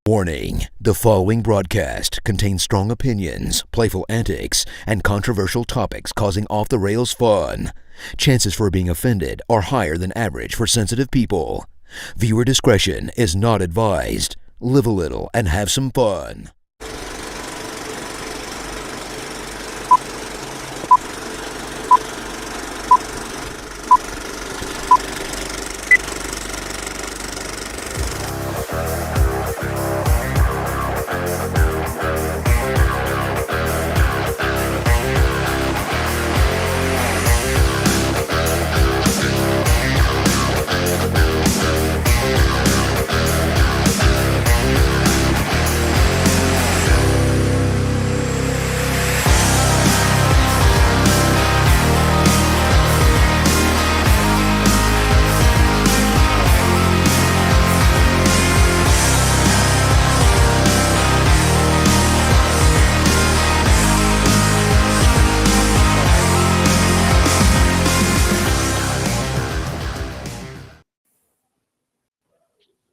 Warning: the following broadcast contains strong opinions, playful antics, and controversial topics causing off-the-rails fun. Chances for being offended are higher than average for sensitive people. Viewer discretion is not advised. Live a little and have some fun.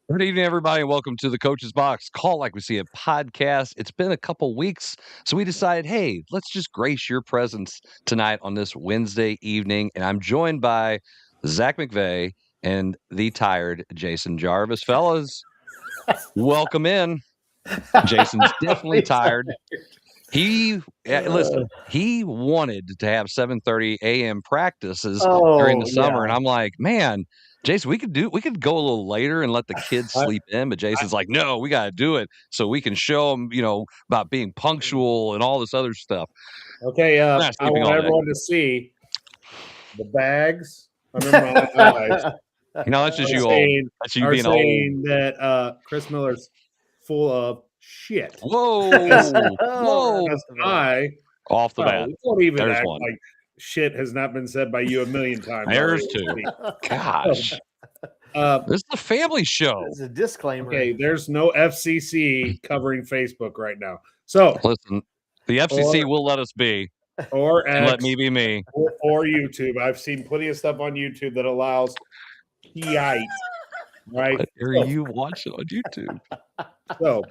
Good evening, everybody, and welcome to the Coach's Box Call Like We See It podcast. It's been a couple weeks, so we decided, hey, let's just grace your presence tonight on this Wednesday evening. And I'm joined by Zach McVeigh and the tired Jason Jarvis. Fellas, welcome in. Jason's definitely tired. He wanted to have 7:30 a.m. practices during the summer, and I'm like, man, Jason, we could go a little later and let the kids sleep in, but Jason's like, no, we got to do it so we can show them, about being punctual and all this other stuff. Okay, I want everyone to see the bags under my eyes. That's just you old. That's you being saying old. That Chris Miller's full of shit. Whoa. Off the bat. Don't even act like shit has not been said by you a million times. There's two. Gosh. This is a family show. It's a disclaimer. Okay, there's no FCC covering Facebook right now. So listen, the FCC will let us be. Or X, let me be me. Or YouTube. I've seen plenty of stuff on YouTube that allows PI. Right? What are you watching on YouTube? So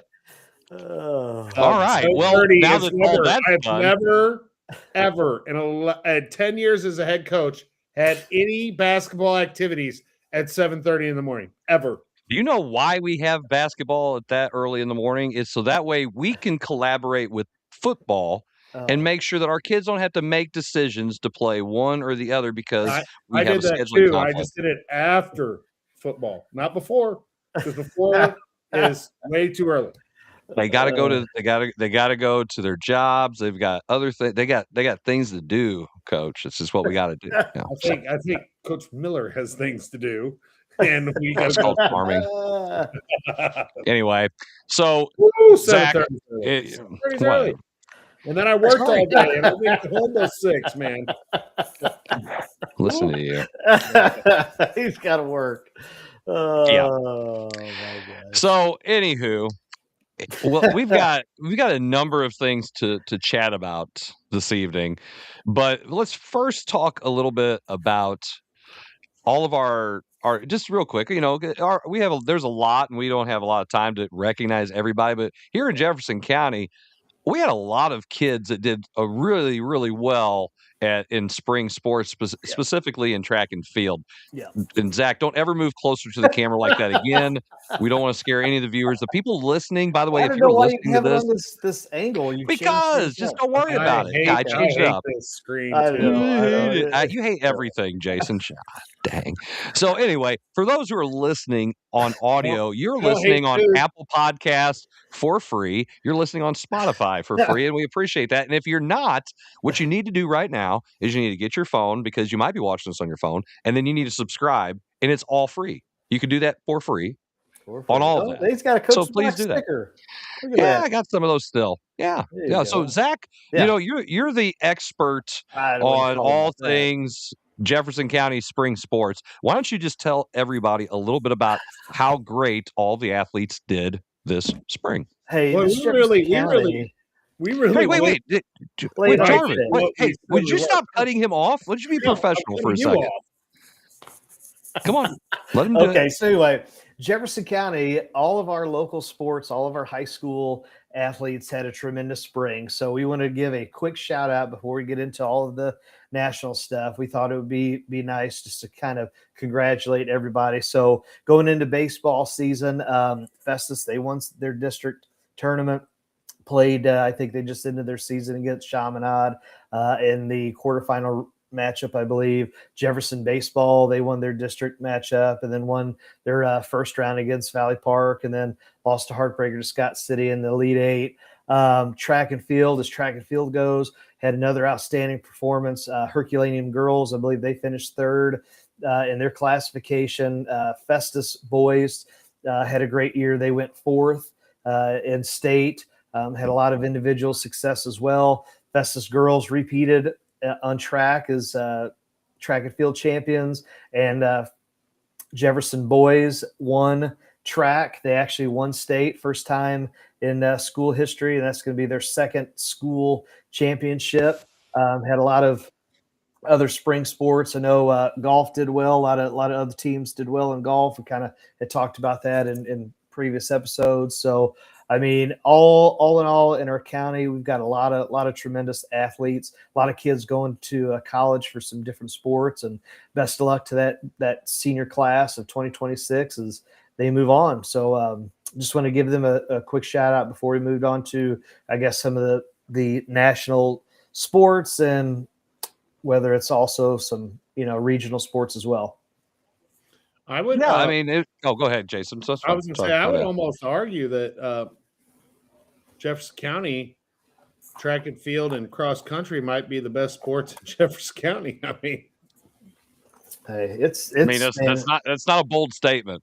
all right. Well, now that I've never, ever in 10 years as a head coach had any basketball activities at 7:30 in the morning, ever. Do you know why we have basketball at that early in the morning? It's so that way we can collaborate with football and make sure that our kids don't have to make decisions to play one or the other because we have a scheduling conflict. I just did it after football, not before, because before is way too early. They got to go to they got to go to their jobs. They've got other things. They got things to do, Coach. This is what we got to do. Yeah. I think Coach Miller has things to do, and we got to go farming. Anyway, so Zach, early. And then I worked all day, and I went home by 6, man. Listen to you. He's got to work. Yeah. Oh my God. So, anywho. Well, we've got a number of things to chat about this evening, but let's first talk a little bit about all of our just real quick. There's a lot, and we don't have a lot of time to recognize everybody. But here in Jefferson County, we had a lot of kids that did a really, really well in spring sports, specifically in track and field. Yeah. And Zach, don't ever move closer to the camera like that again. We don't want to scare any of the viewers. The people listening, by the way, if you're listening to this angle, just don't worry about it. I changed it up. Screen I know. You hate everything, Jason. Dang. So anyway, for those who are listening on audio, you're listening on Apple Podcasts for free. You're listening on Spotify for free, and we appreciate that. And if you're not, what you need to do right now is you need to get your phone, because you might be watching this on your phone, and then you need to subscribe, and it's all free. You can do that for free on all of that. He's got a Coach so please do sticker. Yeah, I got some of those still. Yeah. So Zach, you're the expert on all things Jefferson County spring sports. Why don't you just tell everybody a little bit about how great all the athletes did this spring? Hey, well, we really wait, Jarvis. Hey, would you stop cutting him off? Would you be professional for a second? Come on, let him do it. Okay, so anyway, Jefferson County, all of our local sports, all of our high school athletes had a tremendous spring. So we want to give a quick shout out before we get into all of the national stuff. We thought it would be nice just to kind of congratulate everybody. So going into baseball season, Festus, they won their district tournament. Played, I think they just ended their season against Chaminade in the quarterfinal matchup, I believe. Jefferson baseball, they won their district matchup and then won their first round against Valley Park, and then lost a heartbreaker to Scott City in the Elite Eight. Track and field, as track and field goes, had another outstanding performance. Herculaneum girls, I believe they finished third in their classification. Festus boys had a great year. They went fourth in state. Had a lot of individual success as well. Festus girls repeated on track as track and field champions, and Jefferson boys won track. They actually won state, first time in school history, and that's going to be their second school championship. Had a lot of other spring sports. I know golf did well. A lot of other teams did well in golf. We kind of had talked about that in previous episodes. So I mean, all in all, in our county, we've got a lot of tremendous athletes, a lot of kids going to college for some different sports, and best of luck to that senior class of 2026 as they move on. So just want to give them a quick shout out before we moved on to, I guess, some of the national sports, and whether it's also some, regional sports as well. I would. Yeah, I mean, go ahead, Jason. So I was going to say, I would almost argue that Jefferson County track and field and cross country might be the best sports in Jefferson County. I mean, hey, that's not a bold statement.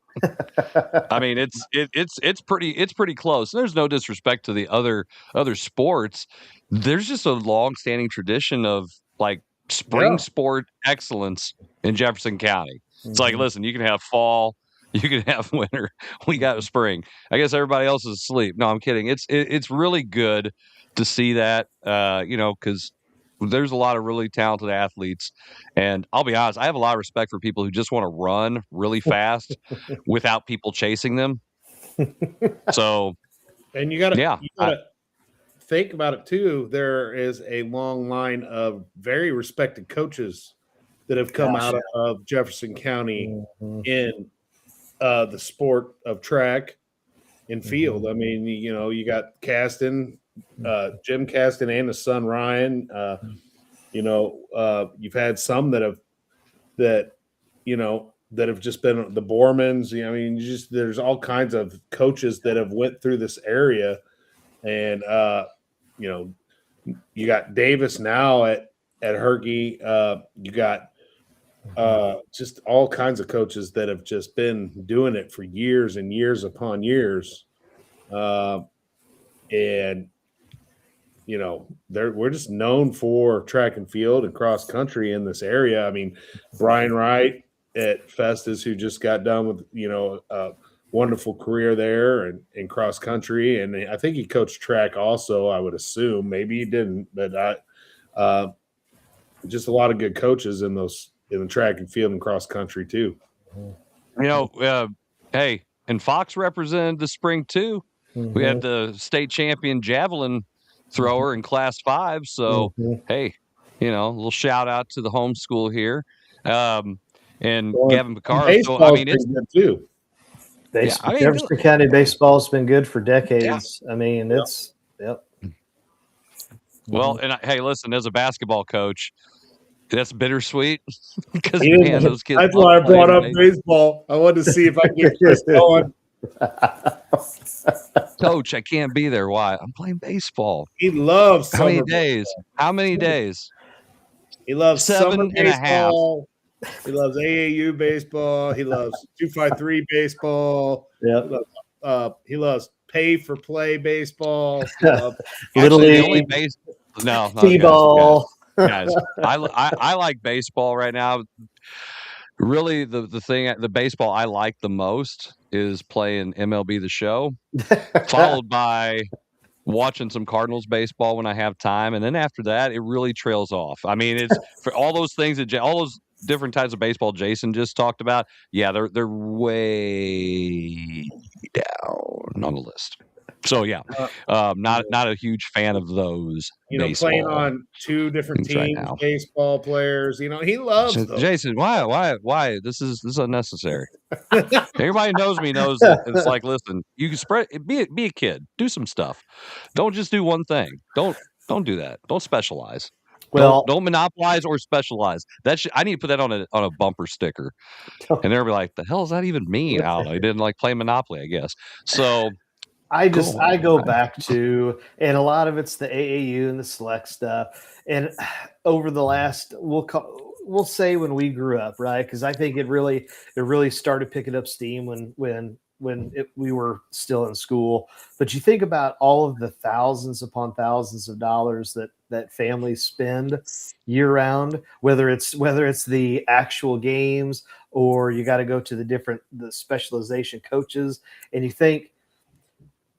I mean, it's pretty close. There's no disrespect to the other sports. There's just a long-standing tradition of like spring sport excellence in Jefferson County. It's like, listen, you can have fall, you can have winter. We got spring. I guess everybody else is asleep. No, I'm kidding. It's really good to see that, because there's a lot of really talented athletes. And I'll be honest, I have a lot of respect for people who just want to run really fast without people chasing them. So, and you got to think about it too. There is a long line of very respected coaches that have come out of Jefferson County in the sport of track and field. I mean, you got Caston, Jim Caston and his son Ryan. You've had some that have just been the Bormans. I mean, there's all kinds of coaches that have went through this area, and you got Davis now at Herky. You got just all kinds of coaches that have just been doing it for years and years upon years. And we're just known for track and field and cross country in this area. I mean, Brian Wright at Festus, who just got done with, a wonderful career there and in cross country. And I think he coached track also, I would assume. Maybe he didn't, but just a lot of good coaches in the track and field and cross country too. Hey, and Fox represented the spring too. We had the state champion javelin thrower in class 5. So, hey, a little shout out to the homeschool here. And Gavin Picard. So, I mean, it's good too. Jefferson County baseball has been good for decades. Yeah. I mean, it's Well, and hey, listen, as a basketball coach, that's bittersweet because those kids. That's why I brought up baseball. I wanted to see if I can get Chris going. Coach, I can't be there. Why? I'm playing baseball. He loves how many days? How many days? He loves 7 and a half. He loves AAU baseball. He loves 253 baseball. Yeah. He loves pay for play baseball. Little league. No, T-ball. Guys, I like baseball right now. Really, the baseball I like the most is playing MLB The Show, followed by watching some Cardinals baseball when I have time, and then after that, it really trails off. I mean, it's for all those things that all those different types of baseball Jason just talked about, yeah, they're way down on the list. So yeah, not a huge fan of those. Playing on two different teams right teams, now. baseball players. He loves those. Jason, why? This is unnecessary. Everybody knows me knows that it's like, listen, you can spread. Be a kid. Do some stuff. Don't just do one thing. Don't do that. Don't specialize. Well, don't monopolize or specialize. I need to put that on a bumper sticker, and they'll be like, "The hell does that even mean?" I don't know. He didn't like play Monopoly, I guess. So I go back to, and a lot of it's the AAU and the select stuff. And over the last, we'll say when we grew up, right? Because I think it really started picking up steam when we were still in school. But you think about all of the thousands upon thousands of dollars that families spend year round, whether it's the actual games or you got to go to the specialization coaches, and you think,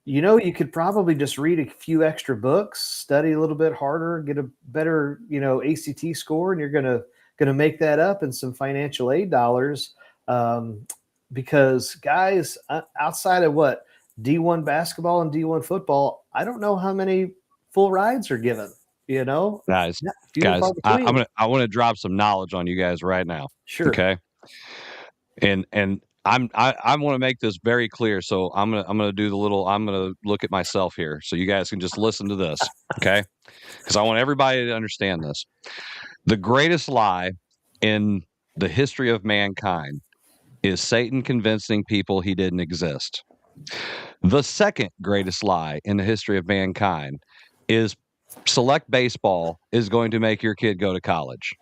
you could probably just read a few extra books, study a little bit harder, get a better, ACT score, and you're gonna make that up in some financial aid dollars. Because guys, outside of what D1 basketball and D1 football, I don't know how many full rides are given. Guys, I want to drop some knowledge on you guys right now. Sure. Okay. And I want to make this very clear. So I'm gonna do I'm gonna look at myself here, so you guys can just listen to this, okay? Because I want everybody to understand this. The greatest lie in the history of mankind is Satan convincing people he didn't exist. The second greatest lie in the history of mankind is select baseball is going to make your kid go to college.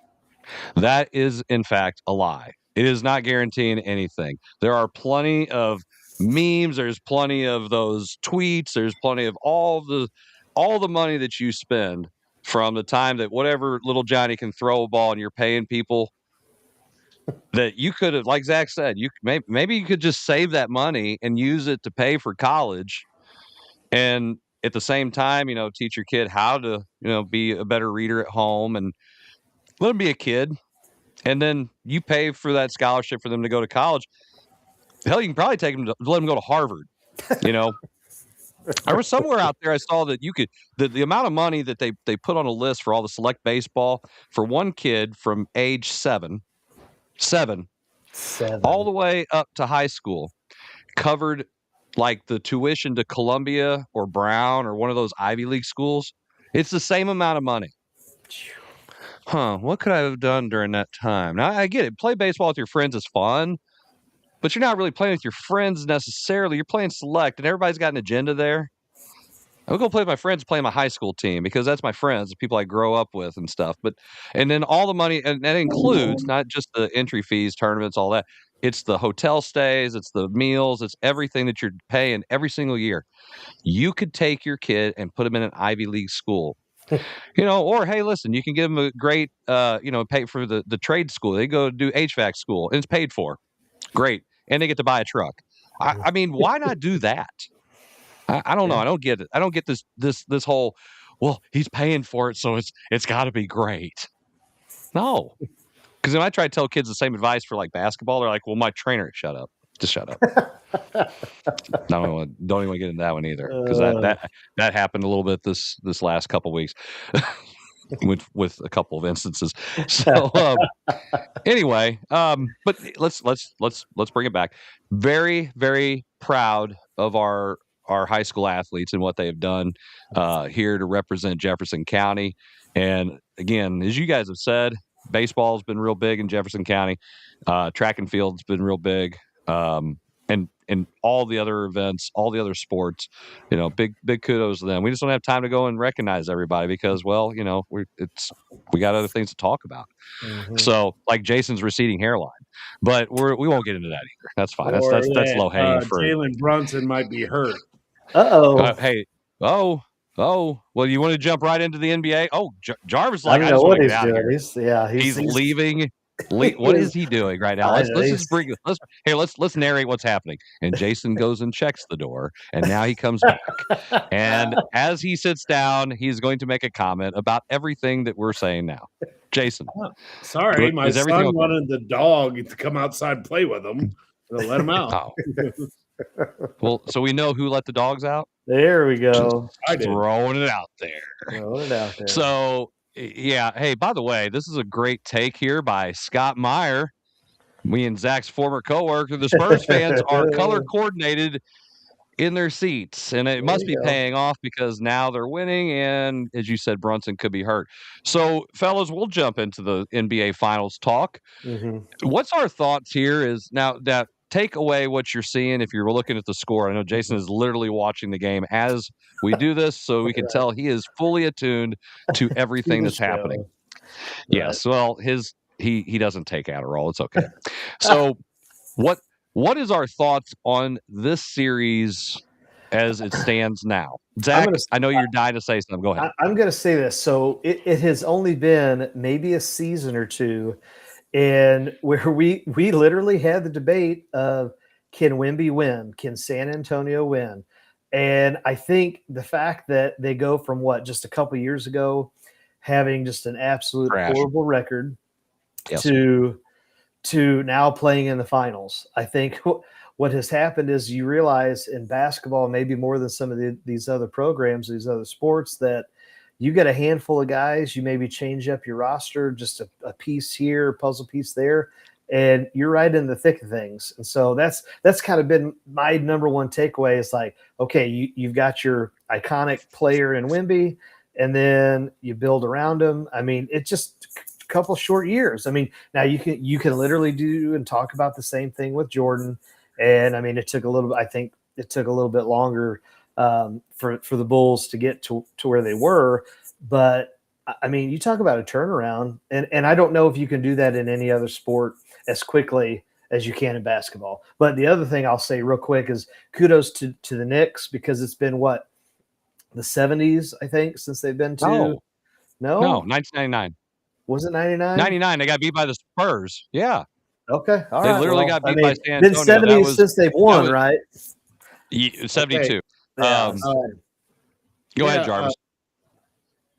That is, in fact, a lie. It is not guaranteeing anything. There are plenty of memes. There's plenty of those tweets. There's plenty of all the money that you spend from the time that whatever little Johnny can throw a ball and you're paying people that you could have, like Zach said, maybe you could just save that money and use it to pay for college. And at the same time, teach your kid how to, be a better reader at home and let them be a kid. And then you pay for that scholarship for them to go to college. Hell, you can probably let them go to Harvard. I was somewhere out there. I saw that you could the amount of money that they put on a list for all the select baseball for one kid from age seven, all the way up to high school, covered like the tuition to Columbia or Brown or one of those Ivy League schools. It's the same amount of money. What could I have done during that time? Now, I get it. Play baseball with your friends is fun, but you're not really playing with your friends necessarily. You're playing select, and everybody's got an agenda there. I'm going to play with my friends, play my high school team, because that's my friends, the people I grow up with and stuff. And then all the money, and that includes not just the entry fees, tournaments, all that. It's the hotel stays, it's the meals, it's everything that you're paying every single year. You could take your kid and put them in an Ivy League school. Or hey, listen, you can give them a great, pay for the trade school. They go do HVAC school and it's paid for. Great. And they get to buy a truck. I mean, why not do that? I don't know. I don't get it. I don't get this whole, well, he's paying for it, so it's got to be great. No. Because when I try to tell kids the same advice for like basketball, they're like, well, my trainer, shut up. Just shut up. Don't even want to get into that one either, because that happened a little bit this last couple weeks with a couple of instances. So anyway, but let's bring it back. Very, very proud of our high school athletes and what they've done here to represent Jefferson County. And again, as you guys have said, baseball's been real big in Jefferson County. Track and field's been real big. And all the other events, all the other sports, big kudos to them. We just don't have time to go and recognize everybody because, well, we got other things to talk about. Mm-hmm. So, like Jason's receding hairline, but we won't get into that either. That's fine. That's low hanging fruit. Jalen Brunson might be hurt. Hey. Well, you want to jump right into the NBA? Oh, Jarvis, I don't know what he's doing. He's leaving. What is he doing right now? Let's narrate what's happening. And Jason goes and checks the door, and now he comes back. And as he sits down, he's going to make a comment about everything that we're saying now. Jason. Sorry, my Is everything son okay? wanted the dog to come outside and play with him. So let him out. Oh. Well, so we know who let the dogs out? There we go. I did. Throwing it out there. Throwing it out there. So, yeah. Hey, by the way, this is a great take here by Scott Meyer. Me and Zach's former coworker. The Spurs fans are color coordinated in their seats, and it must be paying off because now they're winning. And as you said, Brunson could be hurt. So, fellas, we'll jump into the NBA Finals talk. What's our thoughts here? Is now that take away what you're seeing if you're looking at the score. I know Jason is literally watching the game as we do this, so we can tell he is fully attuned to everything that's happening. Yes, well, he doesn't take Adderall. It's okay. So, what is our thoughts on this series as it stands now? Zach, I know you're dying to say something. Go ahead. I'm going to say this. So it has only been maybe a season or two, and where we literally had the debate of can Wemby win? Can San Antonio win? And I think the fact that they go from just a couple years ago having just an absolute horrible record to now playing in the finals. I think what has happened is you realize in basketball, maybe more than some of these other programs, these other sports, that you get a handful of guys, you maybe change up your roster, just a piece here, a puzzle piece there, and you're right in the thick of things. And so that's kind of been my number one takeaway is like, okay, you've got your iconic player in Wemby, and then you build around him. I mean, it's just a couple short years. I mean, now you can literally do and talk about the same thing with Jordan. And I mean, I think it took a little bit longer for the Bulls to get to where they were. But I mean, you talk about a turnaround, and I don't know if you can do that in any other sport as quickly as you can in basketball. But the other thing I'll say real quick is kudos to the Knicks, because it's been the 70s, I think, since they've been to. No, 1999. Was it 99? 99. They got beat by the Spurs. Yeah. Okay. All right. They literally got beat by San Been Antonio. 70s since they've won, right? 72. Okay. Yeah. Go ahead, Jarvis.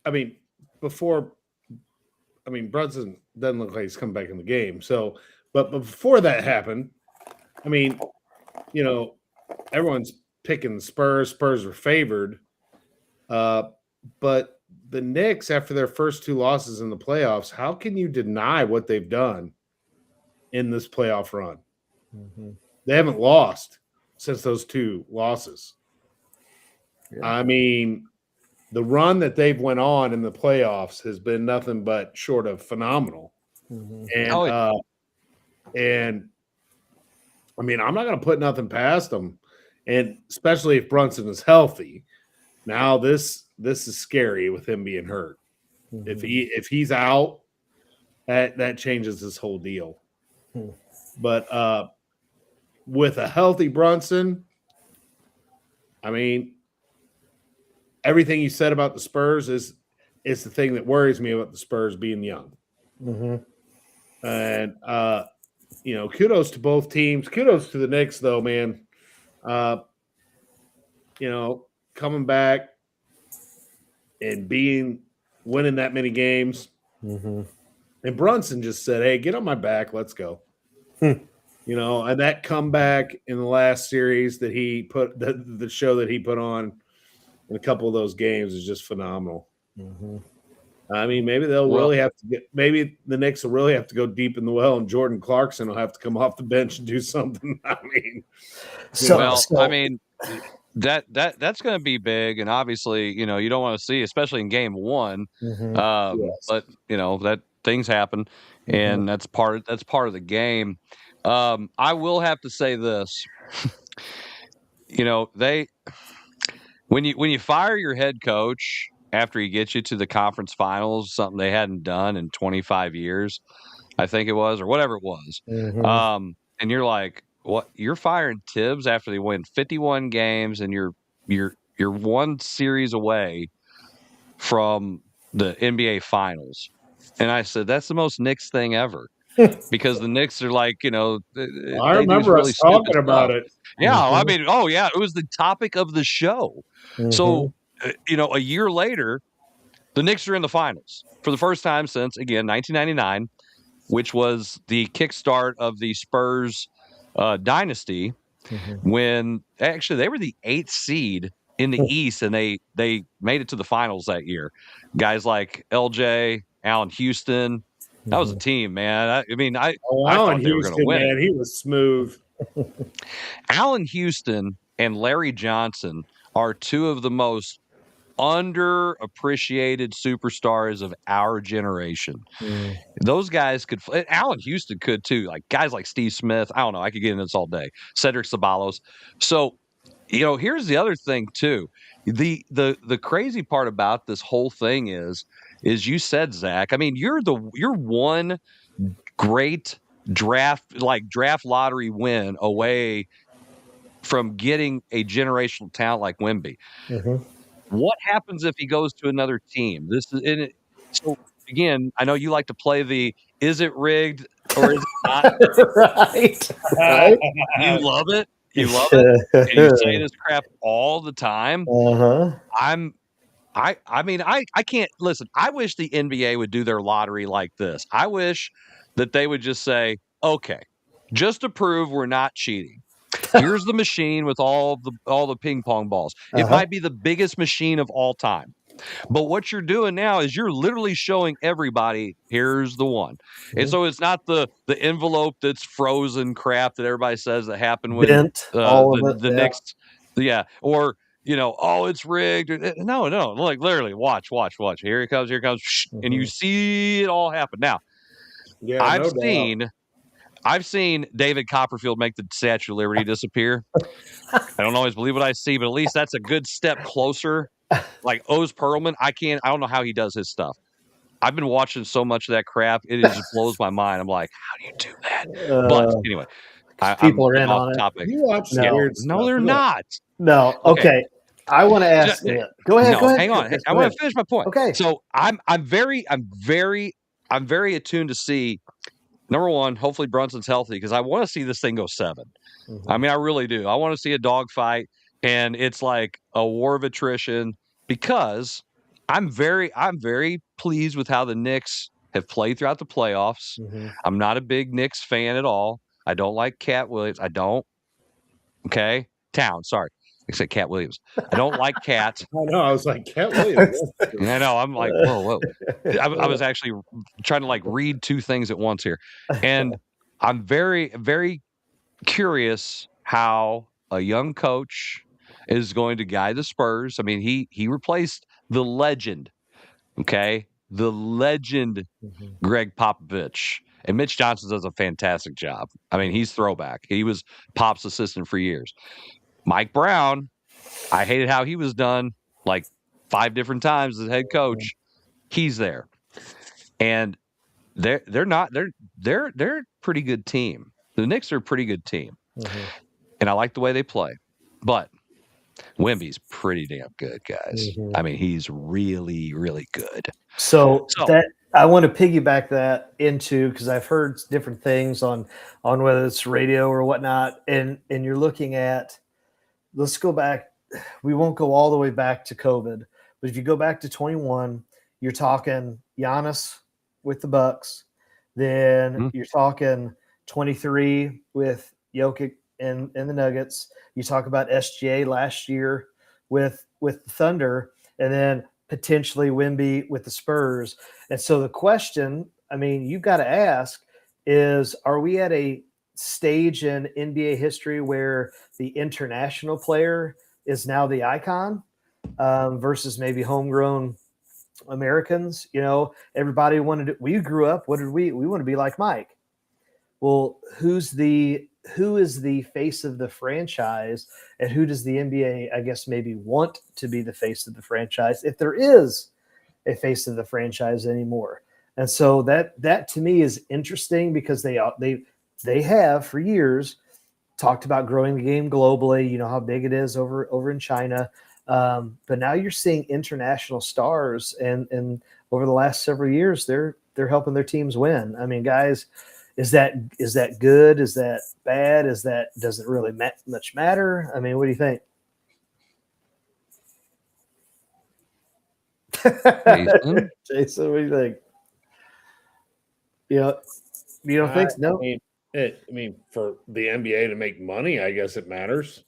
I mean, Brunson doesn't look like he's come back in the game. So, but before that happened, I mean, everyone's picking the Spurs. Spurs were favored. But the Knicks, after their first two losses in the playoffs, how can you deny what they've done in this playoff run? They haven't lost since those two losses. Yeah. I mean, the run that they've went on in the playoffs has been nothing but short of phenomenal. And I mean, I'm not going to put nothing past them, and especially if Brunson is healthy. Now this is scary with him being hurt. If he's out, that changes this whole deal. But with a healthy Brunson, I mean, everything you said about the Spurs is the thing that worries me about the Spurs being young. And kudos to both teams. Kudos to the Knicks, though, man. Coming back and winning that many games. And Brunson just said, hey, get on my back. Let's go. And that comeback in the last series that he put, the show that he put on in a couple of those games is just phenomenal. I mean, maybe maybe the Knicks will really have to go deep in the well, and Jordan Clarkson will have to come off the bench and do something. I mean, I mean, that's going to be big, and obviously, you don't want to see, especially in game one. But that things happen, and that's part of the game. I will have to say this. When you fire your head coach after he gets you to the conference finals, something they hadn't done in 25 years, I think it was, or whatever it was. And you're like, what? You're firing Tibbs after they win 51 games, and you're one series away from the NBA Finals. And I said, that's the most Knicks thing ever, because the Knicks are like, I remember us talking about it. Yeah, I mean, it was the topic of the show. So, a year later, the Knicks are in the finals for the first time since, again, 1999, which was the kickstart of the Spurs dynasty, when actually they were the 8th seed in the East, and they made it to the finals that year. Guys like LJ, Allen Houston, that was a team, man. I Allen thought they were going to Houston, win. man, he was smooth. Allen Houston and Larry Johnson are two of the most underappreciated superstars of our generation. Those guys could. Allen Houston could too. Like guys like Steve Smith. I don't know. I could get into this all day. Cedric Ceballos. So, here's the other thing too. The crazy part about this whole thing is you said, Zach. I mean, you're one great draft lottery win away from getting a generational talent like Wemby. What happens if he goes to another team? So again, I know you like to play the is it rigged or is it not? Right. You love it. You love it. And you say this crap all the time. I can't listen. I wish the NBA would do their lottery like this. I wish that they would just say, okay, just to prove we're not cheating. Here's the machine with all the ping pong balls. It might be the biggest machine of all time. But what you're doing now is you're literally showing everybody, here's the one. And so it's not the envelope that's frozen crap that everybody says that happened with the Knicks. Yeah. Or, oh, it's rigged. No. Like literally, watch. Here it comes. And you see it all happen. Now, Yeah, I've seen David Copperfield make the Statue of Liberty disappear. I don't always believe what I see, but at least that's a good step closer. Like Oz Perlman, I don't know how he does his stuff. I've been watching so much of that crap. It just blows my mind. I'm like, how do you do that? But anyway, people are I'm in off on it. topic. You watch weird stuff. No, they're not. No. Okay. I want to ask you. Go ahead. Hang on. I want to finish my point. Okay. So I'm very attuned to see, number one, hopefully Brunson's healthy because I want to see this thing go 7. I mean, I really do. I want to see a dogfight, and it's like a war of attrition because I'm very pleased with how the Knicks have played throughout the playoffs. I'm not a big Knicks fan at all. I don't like Cat Williams. I don't. Okay. Town. Sorry. I said Cat Williams. I don't like Cat. I know. I was like, Cat Williams. I know. I'm like, whoa. I was actually trying to read 2 things at once here. And I'm very, very curious how a young coach is going to guide the Spurs. I mean, he replaced the legend, okay? The legend Greg Popovich. And Mitch Johnson does a fantastic job. I mean, he's throwback. He was Pop's assistant for years. Mike Brown, I hated how he was done 5 different times as head coach. He's there. And they're a pretty good team. The Knicks are a pretty good team. And I like the way they play. But Wemby's pretty damn good, guys. I mean, he's really, really good. So that I want to piggyback that into, because I've heard different things on whether it's radio or whatnot, and you're looking at, let's go back. We won't go all the way back to COVID, but if you go back to 21, you're talking Giannis with the Bucks. Then you're talking 23 with Jokic and the Nuggets. You talk about SGA last year with the Thunder, and then potentially Wemby with the Spurs. And so the question, I mean, you've got to ask is, are we at a stage in NBA history where the international player is now the icon versus maybe homegrown Americans? Everybody we grew up, what did we want to be like Mike. Well, who is the face of the franchise, and who does the NBA, I guess, maybe want to be the face of the franchise, if there is a face of the franchise anymore? And so that to me is interesting, because they have for years talked about growing the game globally. You know how big it is over in China, but now you're seeing international stars, and over the last several years, they're helping their teams win. I mean, guys. Is that good? Is that bad? Does it really much matter? I mean, what do you think? Jason? Jason, what do you think? You don't think so? No. I mean, for the NBA to make money, I guess it matters.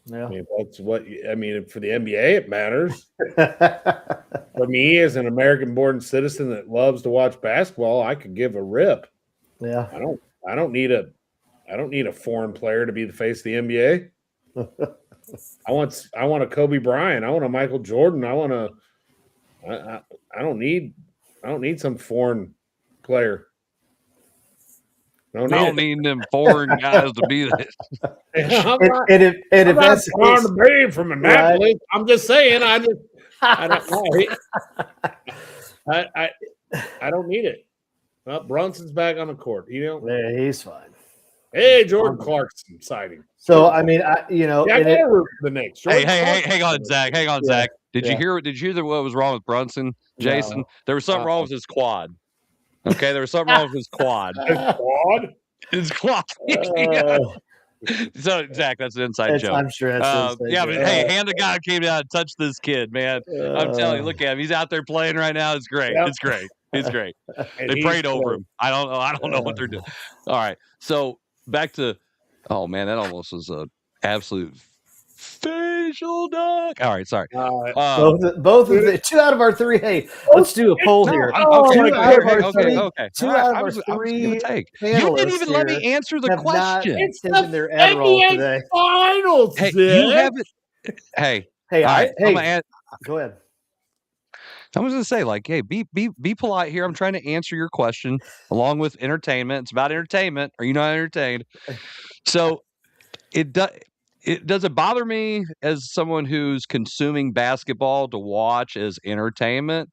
Yeah. I mean, that's what I mean. For the NBA, it matters. For me, as an American-born citizen that loves to watch basketball, I could give a rip. Yeah. I don't need a foreign player to be the face of the NBA. I want a Kobe Bryant. I want a Michael Jordan. I don't need some foreign player. I don't need them foreign guys to be there. If that's the case, from Annapolis, right? I'm just saying. I don't know. I don't need it. Well, Brunson's back on the court. Yeah, he's fine. Hey, Jordan Clarkson sighting. So I mean, the Knicks. Hey, hang on, Zach. Zach. Did you hear what was wrong with Brunson, Jason? No. There was something wrong with his quad. Okay, there was something wrong with his quad. His quad. So, Zach, that's an inside joke. I'm sure that's but hey, hand the guy who came down and touched this kid, man. I'm telling you, look at him. He's out there playing right now. It's great. Yep. It's great. It's great. They prayed over him. I don't know what they're doing. All right. So back to, oh man, that almost was a absolute facial dunk. All right, sorry. Both of the 2 out of our 3. Hey, let's do a poll here. Okay. 2 out of our 3. I was gonna take. You didn't even let me answer the question. It's their Adderall today. Finals. Hey, you haven't. Hey. Go ahead. I was going to say, like, hey, be polite here. I'm trying to answer your question along with entertainment. It's about entertainment. Are you not entertained? So does it bother me as someone who's consuming basketball to watch as entertainment?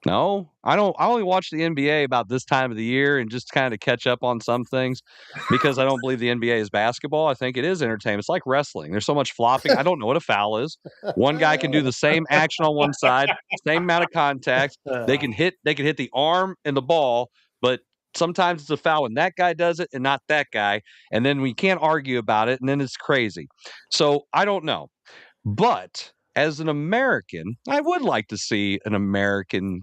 No, I don't. I only watch the NBA about this time of the year and just kind of catch up on some things because I don't believe the NBA is basketball. I think it is entertainment. It's like wrestling. There's so much flopping. I don't know what a foul is. One guy can do the same action on one side, same amount of contact. They can hit the arm and the ball, but sometimes it's a foul when that guy does it and not that guy. And then we can't argue about it. And then it's crazy. So I don't know. But as an American, I would like to see an American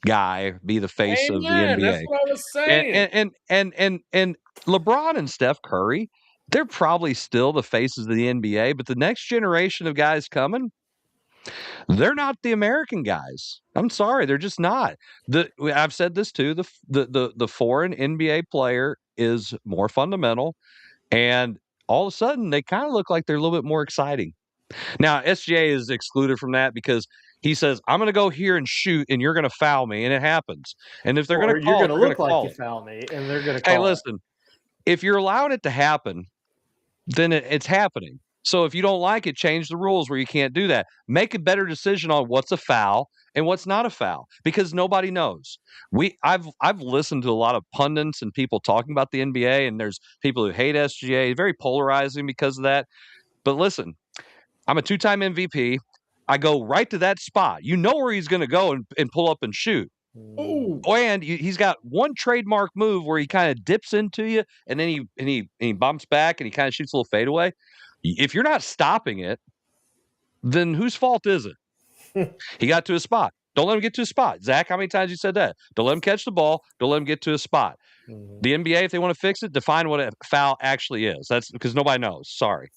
guy be the face of the NBA. That's what I was saying. And LeBron and Steph Curry, they're probably still the faces of the NBA, but the next generation of guys coming, they're not the American guys. I'm sorry, they're just not. I've said this too. The foreign NBA player is more fundamental, and all of a sudden they kind of look like they're a little bit more exciting. Now, SGA is excluded from that because he says, I'm going to go here and shoot, and you're going to foul me, and it happens. And if they're going to call you're it, going to look like you foul me, and they're going to call Hey, listen, if you're allowing it to happen, then it's happening. So if you don't like it, change the rules where you can't do that. Make a better decision on what's a foul and what's not a foul because nobody knows. I've listened to a lot of pundits and people talking about the NBA, and there's people who hate SGA, very polarizing because of that. But listen, I'm a 2-time MVP. I go right to that spot. You know where he's going to go and pull up and shoot. Ooh. And he's got one trademark move where he kind of dips into you, and then he bumps back and he kind of shoots a little fadeaway. If you're not stopping it, then whose fault is it? He got to a spot. Don't let him get to a spot. Zach, how many times you said that? Don't let him catch the ball. Don't let him get to a spot. Mm-hmm. The NBA, if they want to fix it, define what a foul actually is. That's because nobody knows. Sorry.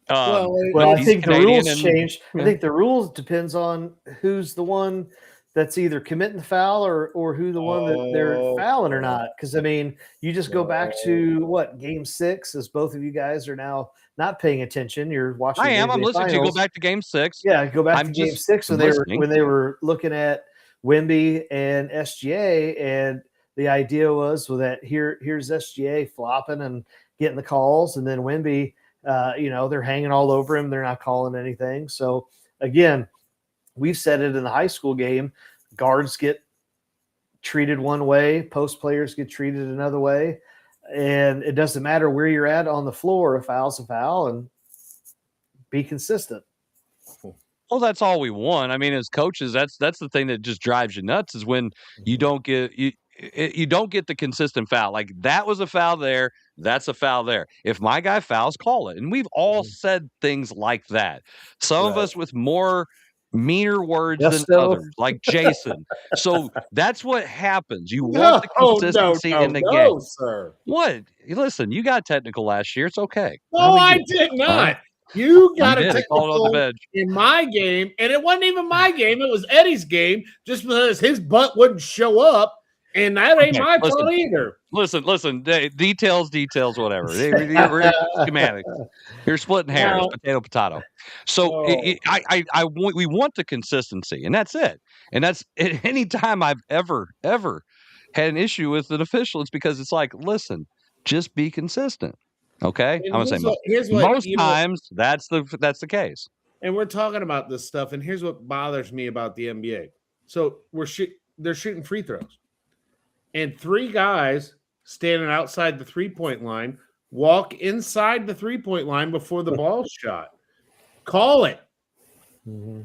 I think the rules change. I think the rules depends on who's the one that's either committing the foul or who the one that they're fouling or not. Because I mean, you just go back to Game 6, as both of you guys are now not paying attention. You're watching. I am. I'm listening to you. Go back to Game 6. Yeah, go back to Game 6 when they were looking at Wemby and SGA, and the idea was that here's SGA flopping and getting the calls, and then Wemby. They're hanging all over him. They're not calling anything. So again, we've said it in the high school game, guards get treated one way, post players get treated another way. And it doesn't matter where you're at on the floor. A foul's a foul, and be consistent. Well, that's all we want. I mean, as coaches, that's the thing that just drives you nuts is when you don't get you don't get the consistent foul. Like that was a foul there. That's a foul there. If my guy fouls, call it. And we've all said things like that. Some of us with more meaner words Yes, than no. others, like Jason. So that's what happens. You want the consistency in the game. No, sir. What? Listen, you got technical last year. It's okay. No, I did not. You got a They called it on the technical bench. in my game, and it wasn't even my game. It was Eddie's game, just because his butt wouldn't show up, and that ain't my fault either. Listen. Details, whatever. We're schematics. You're splitting hairs, potato. So we want the consistency, and that's it. And that's any time I've ever had an issue with an official, it's because it's like, listen, just be consistent. Okay, And I'm gonna say most times that's the case. And we're talking about this stuff, and here's what bothers me about the NBA. So they're shooting free throws, and 3 guys standing outside the 3-point line walk inside the 3-point line before the ball's shot. Call it. Mm-hmm.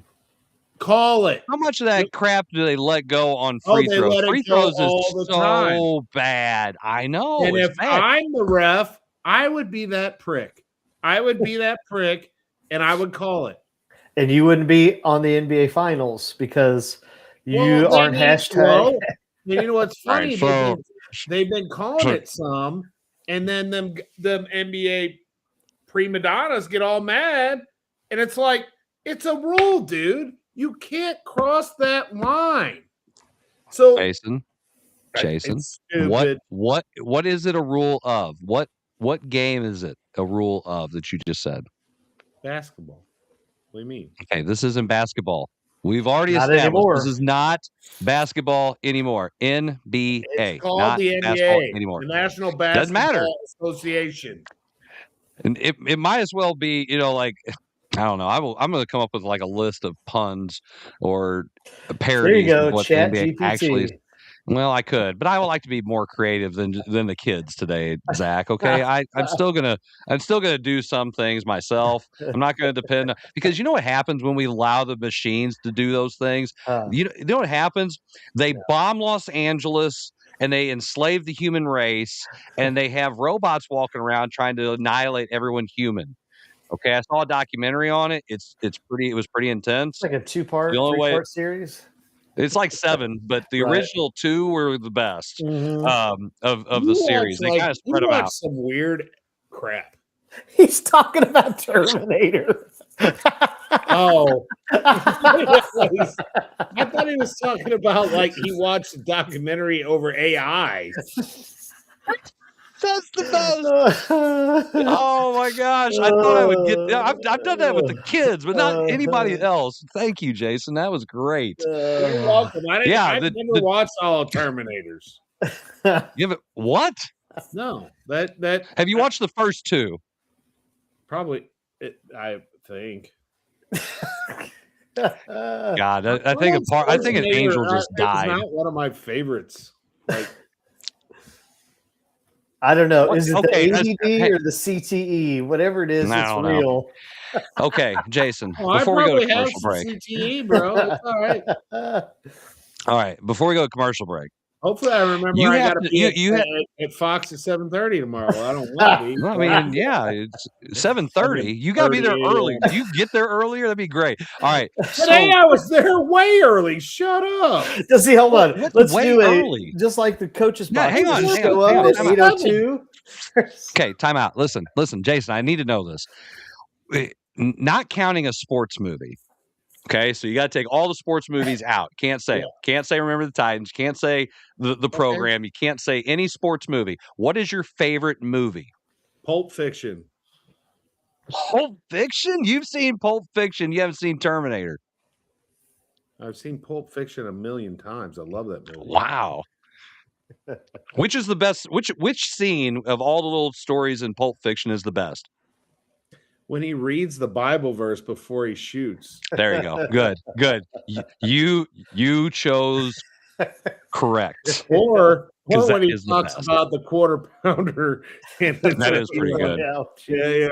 Call it. How much of that crap do they let go on free throws? Free throws is so bad. I know. And if I'm the ref, I would be that prick. And I would call it. And you wouldn't be on the NBA Finals because you aren't hashtag. You know what's funny? Right, they've been calling it some, and then them NBA prima donnas get all mad, and it's like, it's a rule, dude. You can't cross that line. So Jason, what is it a rule of? What game is it a rule of that you just said? Basketball. What do you mean? Okay, this isn't basketball. We've already established this is not basketball anymore. NBA. It's called not the NBA anymore. The National Basketball Association. And it might as well be, like, I don't know. I'm going to come up with like a list of puns or parodies of what Chat the NBA GPT. actually is. Well, I could, but I would like to be more creative than the kids today, Zach. Okay, I'm still gonna do some things myself. I'm not gonna depend because you know what happens when we allow the machines to do those things. You know what happens? They bomb Los Angeles and they enslave the human race, and they have robots walking around trying to annihilate everyone human. Okay, I saw a documentary on it. It was pretty intense. It's like a 2-part, 3-part series. It's like 7, but the original 2 were the best of the series. They kind of spread them out. Some weird crap. He's talking about Terminator. Oh, I thought he was talking about like he watched a documentary over AI. That's the best. Oh my gosh! I thought I would get. I've done that with the kids, but not anybody else. Thank you, Jason. That was great. You're welcome. I've never watched all Terminators. What? No, that. Have you watched the first 2? Probably. I think. God, I think an angel just died. It's not one of my favorites. Like. I don't know. Is it the ADD or the CTE? Whatever it is, it's real. Okay, Jason. Before we go to commercial break, CTE, bro. It's all right. All right. Before we go to commercial break, hopefully I remember I got to be at Fox at 7:30 tomorrow. I don't want to be. I mean, yeah, it's 7:30. You got to be there early. If you get there earlier, that'd be great. All right. Today I was there way early. Shut up. See, hold on. Let's do early. Just like the coaches box. Hang on. Show up at 8:02. Okay, time out. Listen, Jason, I need to know this. Not counting a sports movie. Okay, so you got to take all the sports movies out. Can't say it. Can't say Remember the Titans. Can't say the program. You can't say any sports movie. What is your favorite movie? Pulp Fiction. Pulp Fiction? You've seen Pulp Fiction. You haven't seen Terminator. I've seen Pulp Fiction 1,000,000 times. I love that movie. Wow. Which is the best? Which scene of all the little stories in Pulp Fiction is the best? When he reads the Bible verse before he shoots. There you go. Good. You chose correct. Or when he talks about the quarter pounder. That is pretty good. Yeah,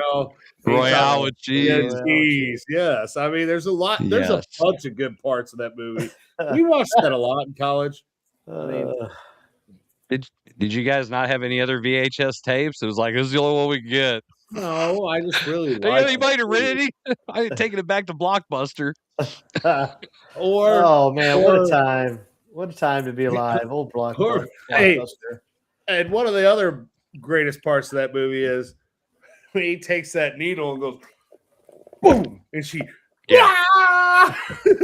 Royale with cheese. Yes. I mean, there's a lot. There's a bunch of good parts of that movie. We watched that a lot in college. Did you guys not have any other VHS tapes? It was like, this is the only one we can get. No, I just really like anybody to rent any? I ain't taking it back to Blockbuster. Oh man, what a time! What a time to be alive! Old blockbuster. Hey, and one of the other greatest parts of that movie is when he takes that needle and goes boom, and she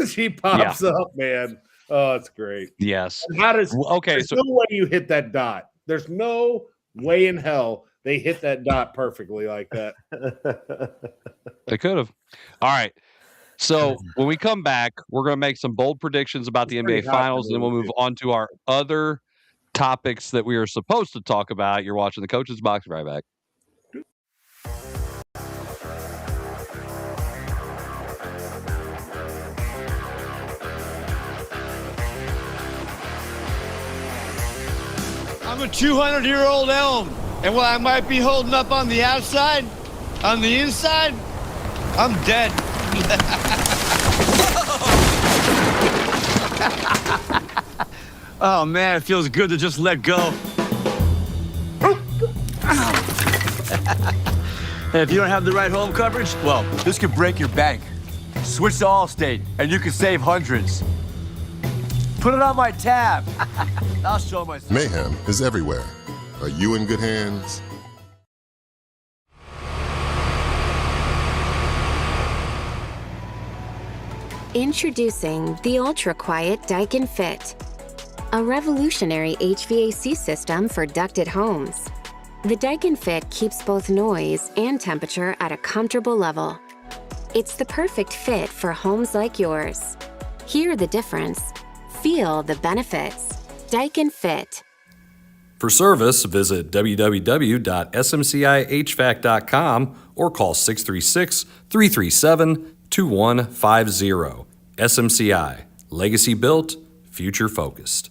she pops up, man. Oh, it's great. Yes. And how does there's no way you hit that dot. There's no way in hell they hit that dot perfectly like that. They could have. All right. So when we come back, we're going to make some bold predictions about the NBA Finals, and then we'll move on to our other topics that we are supposed to talk about. You're watching the Coach's Box. Right back. I'm a 200-year-old elm, and while I might be holding up on the outside, on the inside, I'm dead. Oh man, it feels good to just let go. Hey, if you don't have the right home coverage, well, this could break your bank. Switch to Allstate, and you can save hundreds. Put it on my tab. I'll show myself. Mayhem is everywhere. Are you in good hands? Introducing the ultra-quiet Daikin Fit, a revolutionary HVAC system for ducted homes. The Daikin Fit keeps both noise and temperature at a comfortable level. It's the perfect fit for homes like yours. Hear the difference. Feel the benefits. Daikin Fit. For service, visit www.smcihvac.com or call 636-337-2150. SMCI. Legacy built, future focused.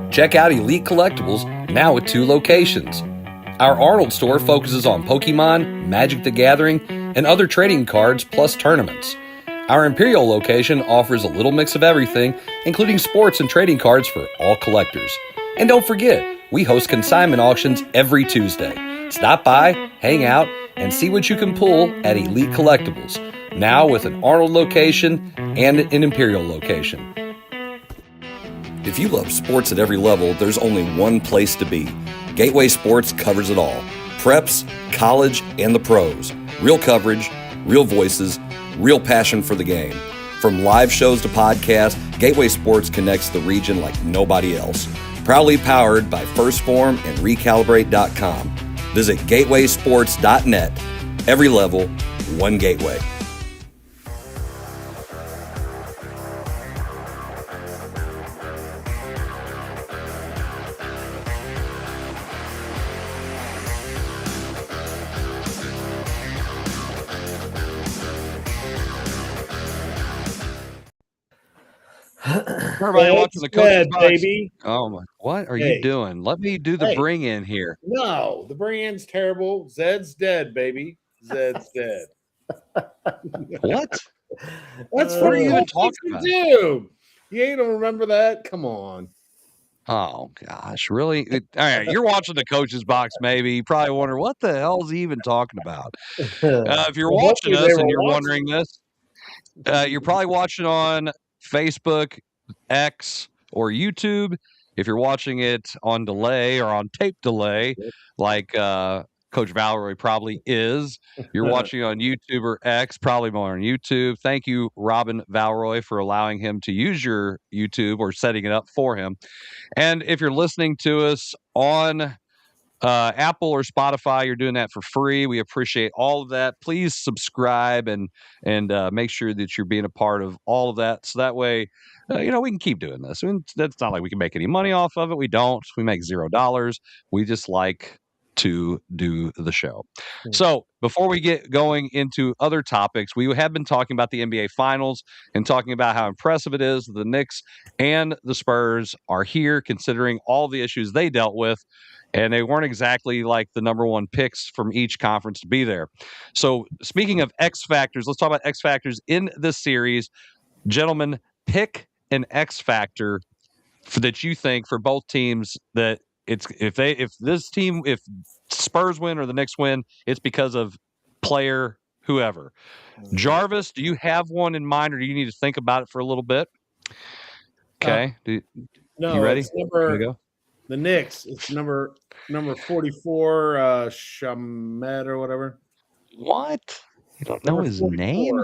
Check out Elite Collectibles, now with 2 locations. Our Arnold store focuses on Pokemon, Magic the Gathering, and other trading cards plus tournaments. Our Imperial location offers a little mix of everything, including sports and trading cards for all collectors. And don't forget, we host consignment auctions every Tuesday. Stop by, hang out, and see what you can pull at Elite Collectibles, now with an Arnold location and an Imperial location. If you love sports at every level, there's only one place to be. Gateway Sports covers it all. Preps, college, and the pros. Real coverage, real voices, real passion for the game. From live shows to podcasts, Gateway Sports connects the region like nobody else. Proudly powered by First Form and Recalibrate.com. Visit gatewaysports.net. Every level, one gateway. Everybody watching the Coach's Box. Baby. Oh my! What are you doing? Let me do the bring in here. No, the bring-in's terrible. Zed's dead, baby. Zed's dead. What? That's what are you even talking about? You ain't gonna remember that? Come on. Oh gosh, really? All right, you're watching the Coach's Box. Maybe you probably wonder what the hell is he even talking about. If you're watching us and you're wondering this, you're probably watching on Facebook, X, or YouTube. If you're watching it on delay or on tape delay, like Coach Valerie probably is, you're watching on YouTube or X, probably more on YouTube. Thank you, Robin Valeroy, for allowing him to use your YouTube or setting it up for him. And if you're listening to us on Apple or Spotify, you're doing that for free. We appreciate all of that. Please subscribe and make sure that you're being a part of all of that. So that way, we can keep doing this. I mean, that's not like we can make any money off of it. We don't. We make $0. We just like to do the show. So before we get going into other topics, we have been talking about the NBA Finals and talking about how impressive it is that the Knicks and the Spurs are here, considering all the issues they dealt with. And they weren't exactly like the number one picks from each conference to be there. So speaking of X factors, let's talk about X factors in this series. Gentlemen, pick an X factor that you think for both teams that if Spurs win or the Knicks win, it's because of player whoever. Jarvis, do you have one in mind, or do you need to think about it for a little bit? Okay. No, you ready? it's Here we go. the Knicks. It's number 44, Shamet or whatever. What? You don't know Number his 44. name?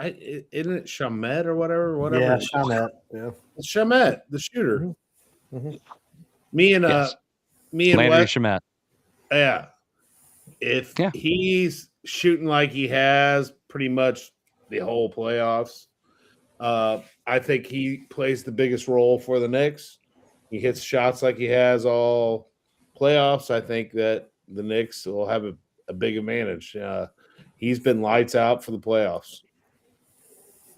Isn't it Shamet or whatever? Yeah, Shamet. Yeah. It's Shamet, the shooter. Mm-hmm. Me and Landry Wes. Shamet. Yeah. If he's shooting like he has pretty much the whole playoffs, I think he plays the biggest role for the Knicks. He hits shots like he has all playoffs. I think that the Knicks will have a big advantage. He's been lights out for the playoffs.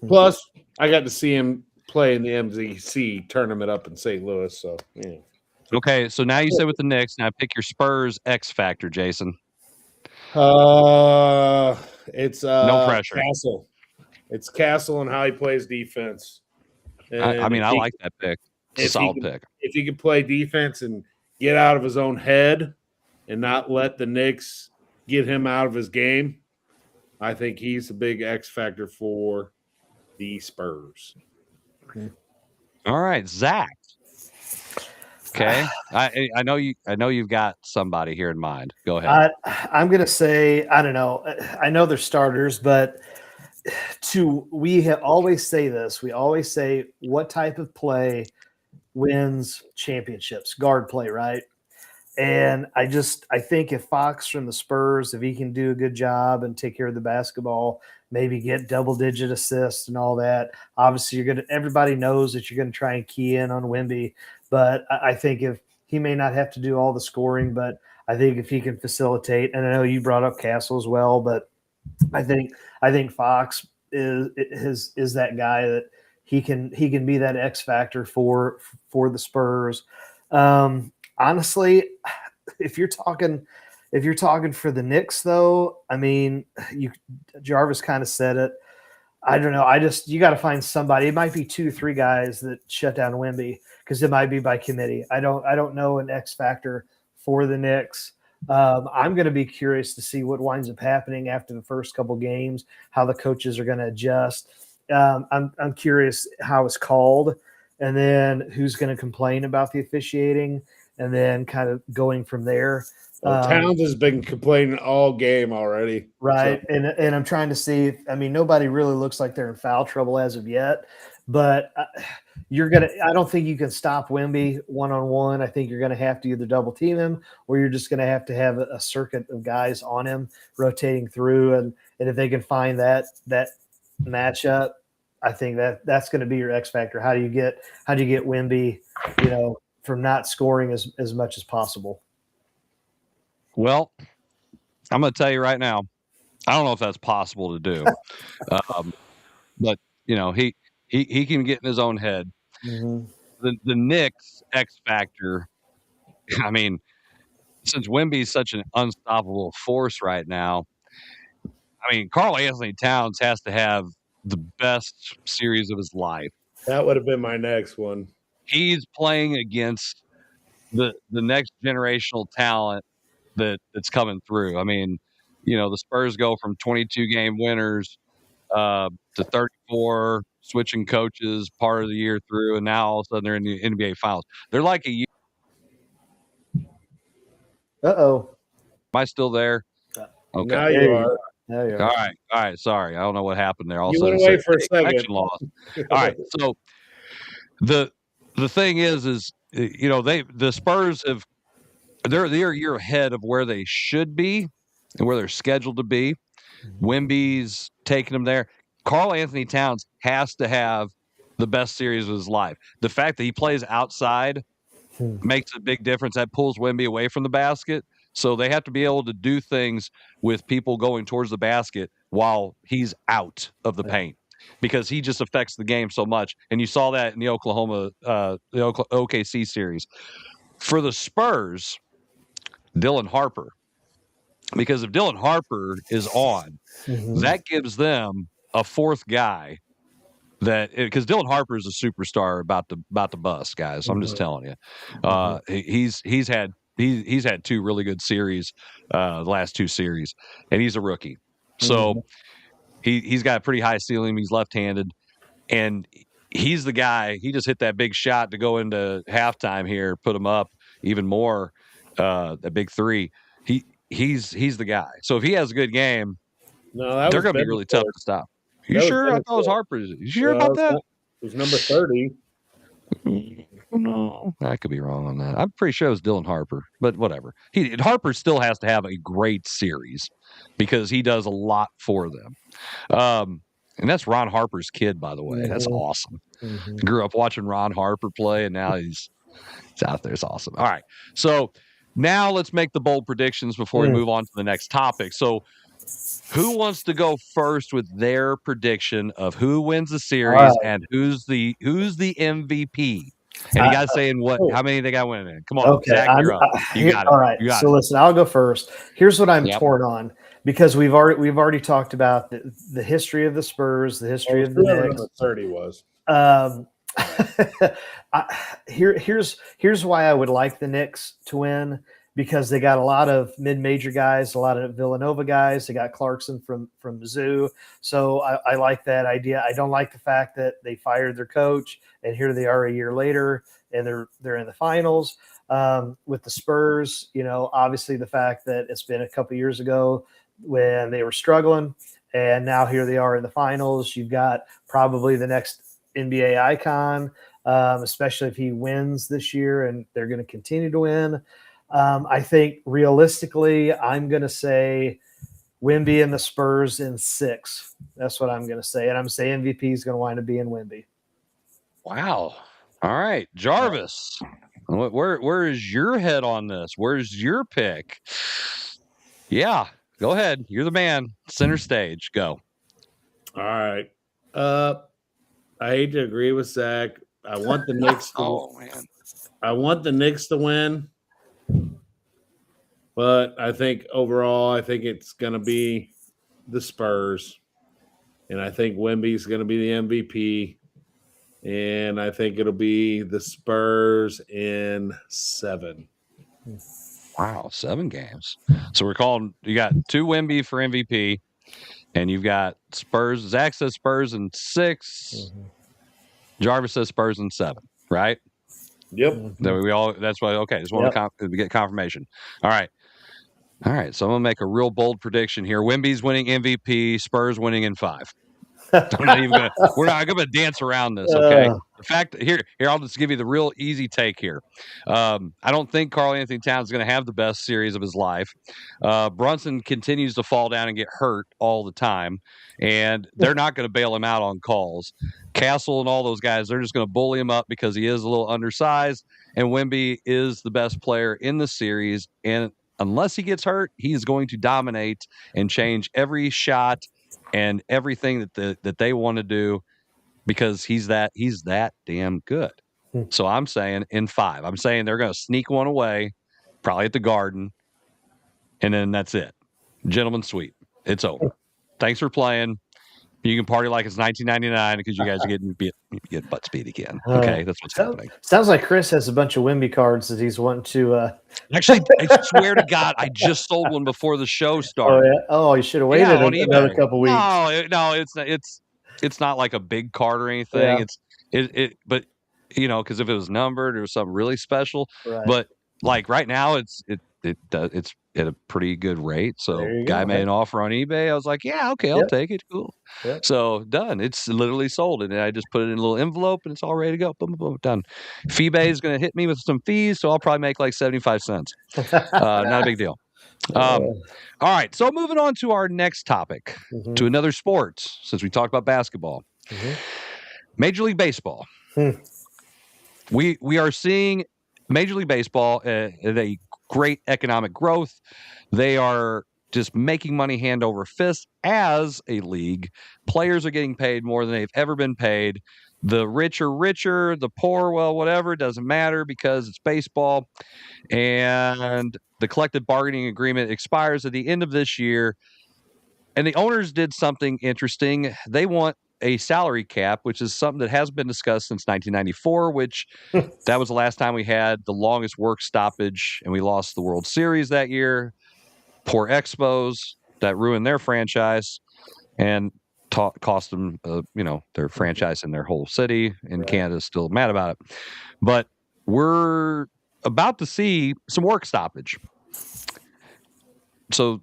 Plus, I got to see him play in the MZC tournament up in St. Louis. So, yeah. Okay, so now you say with the Knicks. Now pick your Spurs X factor, Jason. It's no pressure. Castle. It's Castle and how he plays defense. I mean, I like that pick. It's a solid pick. If he can play defense and get out of his own head and not let the Knicks get him out of his game, I think he's a big X factor for the Spurs. All right, Zach. Okay, I know you've got somebody here in mind. Go ahead. I'm gonna say I don't know. I know they're starters, but we always say this. We always say what type of play wins championships? Guard play, right? And I think if Fox from the Spurs, if he can do a good job and take care of the basketball, maybe get double-digit assists and all that. Obviously, everybody knows that you're going to try and key in on Wemby, but I think if he may not have to do all the scoring, but I think if he can facilitate, and I know you brought up Castle as well, but I think Fox is that guy that he can be that X factor for the Spurs. Honestly, if you're talking for the Knicks, though, I mean, Jarvis kind of said it. I don't know. You got to find somebody. It might be 2-3 guys that shut down Wemby because it might be by committee. I don't know an X factor for the Knicks. I'm going to be curious to see what winds up happening after the first couple games, how the coaches are going to adjust. I'm curious how it's called, and then who's going to complain about the officiating, and then kind of going from there. Towns has been complaining all game already. Right. So. And I'm trying to see, nobody really looks like they're in foul trouble as of yet, but I don't think you can stop Wemby one-on-one. I think you're going to have to either double team him, or you're just going to have a circuit of guys on him rotating through. And if they can find that matchup, I think that's going to be your X factor. How do you get Wemby, from not scoring as much as possible? Well, I'm going to tell you right now, I don't know if that's possible to do, but he can get in his own head. Mm-hmm. The Knicks X factor. I mean, since Wemby is such an unstoppable force right now, Karl Anthony Towns has to have the best series of his life. That would have been my next one. He's playing against the next generational talent that's coming through. The Spurs go from 22 game winners to 34, switching coaches part of the year through, and now all of a sudden they're in the NBA Finals. They're like a year. Uh-oh. Am I still there? Okay. Now you are. Now you are. All right. Sorry, I don't know what happened there. All you of a went sudden, away for a second. connection loss. All right. So the thing is the Spurs they're a year ahead of where they should be and where they're scheduled to be. Wemby's taking them there. Karl Anthony Towns has to have the best series of his life. The fact that he plays outside makes a big difference. That pulls Wemby away from the basket. So they have to be able to do things with people going towards the basket while he's out of the paint, because he just affects the game so much. And you saw that in the OKC series. For the Spurs, Dylan Harper. Because if Dylan Harper is on, that gives them a fourth guy because Dylan Harper is a superstar about to bust, guys. I'm just telling you. He's had 2 really good series, the last 2 series, and he's a rookie. So he's got a pretty high ceiling. He's left-handed, and he's the guy. He just hit that big shot to go into halftime here, put him up even more. That big three. He's the guy. So if he has a good game, No, that they're was going to be really tough to stop. You That was sure? I thought it was Benefield. Harper. You sure about that? It was number 30. No, I could be wrong on that. I'm pretty sure it was Dylan Harper, but whatever. Harper still has to have a great series because he does a lot for them. And that's Ron Harper's kid, by the way. That's awesome. Grew up watching Ron Harper play, and now he's out there. It's awesome. All right. So now let's make the bold predictions before we move on to the next topic. So who wants to go first with their prediction of who wins the series and who's the MVP? And you guys saying how many they got winning? Come on, okay. Zach, you're up. You got it. All right. So listen, I'll go first. Here's what I'm torn on because we've already talked about the history of the Spurs, the history of the Knicks. 30 was. Here's why I would like the Knicks to win. Because they got a lot of mid-major guys, a lot of Villanova guys. They got Clarkson from Mizzou. So I like that idea. I don't like the fact that they fired their coach, and here they are a year later, and they're in the finals. With the Spurs, obviously the fact that it's been a couple years ago when they were struggling, and now here they are in the finals. You've got probably the next NBA icon, especially if he wins this year, and they're going to continue to win. I think realistically, I'm going to say Wemby and the Spurs in 6. That's what I'm going to say. And I'm saying MVP is going to wind up being Wemby. Wow. All right. Jarvis, where is your head on this? Where's your pick? Yeah, go ahead. You're the man. Center stage. Go. All right. I hate to agree with Zach. I want the Knicks to win. But I think overall, I think it's going to be the Spurs. And I think Wemby's going to be the MVP. And I think it'll be the Spurs in 7. Wow, 7 games. So you got 2 Wemby for MVP, and you've got Spurs. Zach says Spurs in 6. Jarvis says Spurs in 7, right? Yep. That's why. Okay, just want to get confirmation. All right. So I'm gonna make a real bold prediction here. Wemby's winning MVP. Spurs winning in 5. We're not gonna dance around this. Okay. The fact here, I'll just give you the real easy take here. I don't think Karl-Anthony Towns is gonna have the best series of his life. Brunson continues to fall down and get hurt all the time, and they're not gonna bail him out on calls. Castle and all those guys, they're just going to bully him up because he is a little undersized, and Wemby is the best player in the series. And unless he gets hurt, he's going to dominate and change every shot and everything that they want to do because he's that damn good. So I'm saying in 5. I'm saying they're going to sneak one away, probably at the Garden, and then that's it. Gentleman's sweep. It's over. Thanks for playing. You can party like it's 1999 because you guys are getting butt speed again. Okay, that's what's happening. Sounds like Chris has a bunch of Wemby cards that he's wanting to. Actually, I swear to God, I just sold one before the show started. Oh, you should have waited another couple weeks. No, it's not. It's not like a big card or anything. Yeah. But because if it was numbered or something really special, right. But like right now, it's at a pretty good rate. So guy made an offer on eBay. I was like, yeah, okay, I'll take it. Cool. Yep. So done. It's literally sold. And I just put it in a little envelope and it's all ready to go. Boom, boom, done. FeeBay is going to hit me with some fees. So I'll probably make like 75 cents. Not a big deal. All right. So moving on to our next topic, to another sport, since we talked about basketball. Major League Baseball. We are seeing Major League Baseball at a great economic growth. They are just making money hand over fist as a league. Players are getting paid more than they've ever been paid. The rich are richer, the poor, well, whatever, doesn't matter because it's baseball. And the collective bargaining agreement expires at the end of this year. And the owners did something interesting. They want a salary cap, which is something that has been discussed since 1994, which that was the last time we had the longest work stoppage, and we lost the World Series that year. Poor Expos. that ruined their franchise and cost them, their franchise in their whole city. And Canada's still mad about it. But we're about to see some work stoppage. So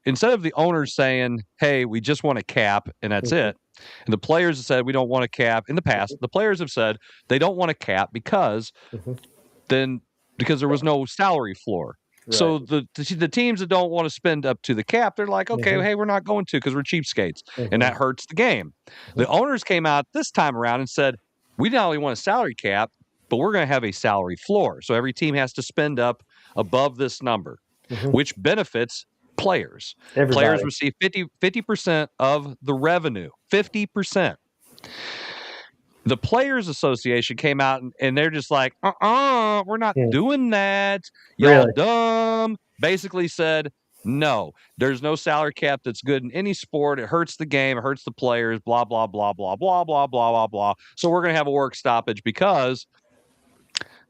instead of the owners saying, "Hey, we just want a cap and that's it," and the players have said we don't want a cap. In the past, the players have said they don't want a cap because there was no salary floor. Right. So the teams that don't want to spend up to the cap, they're like, okay, hey, we're not going to because we're cheapskates, and that hurts the game. The owners came out this time around and said, we not only want a salary cap, but we're going to have a salary floor. So every team has to spend up above this number, which benefits players. Everybody. Players receive 50% of the revenue, 50%. The Players Association came out and they're just like, we're not doing that. Y'all dumb. Basically said, no, there's no salary cap that's good in any sport. It hurts the game. It hurts the players, blah, blah, blah, blah, blah, blah, blah, blah, blah. So we're going to have a work stoppage because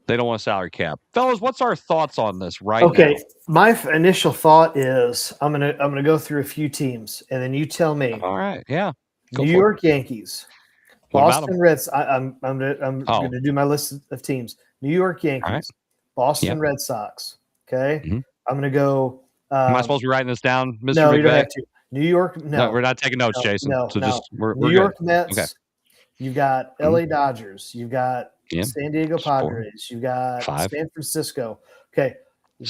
they don't want a salary cap. Fellas, what's our thoughts on this now? Okay, my initial thought is I'm gonna go through a few teams, and then you tell me. All right, yeah. New York Yankees, Boston Reds. I'm gonna do my list of teams. New York Yankees, Boston Red Sox. Okay, I'm gonna go. Am I supposed to be writing this down, Mr. No, McVay? you don't have to. New York. No, we're not taking notes, Jason. We're New York good. Mets. Okay. You've got LA Dodgers. You've got San Diego Padres. You've got San Francisco. Okay.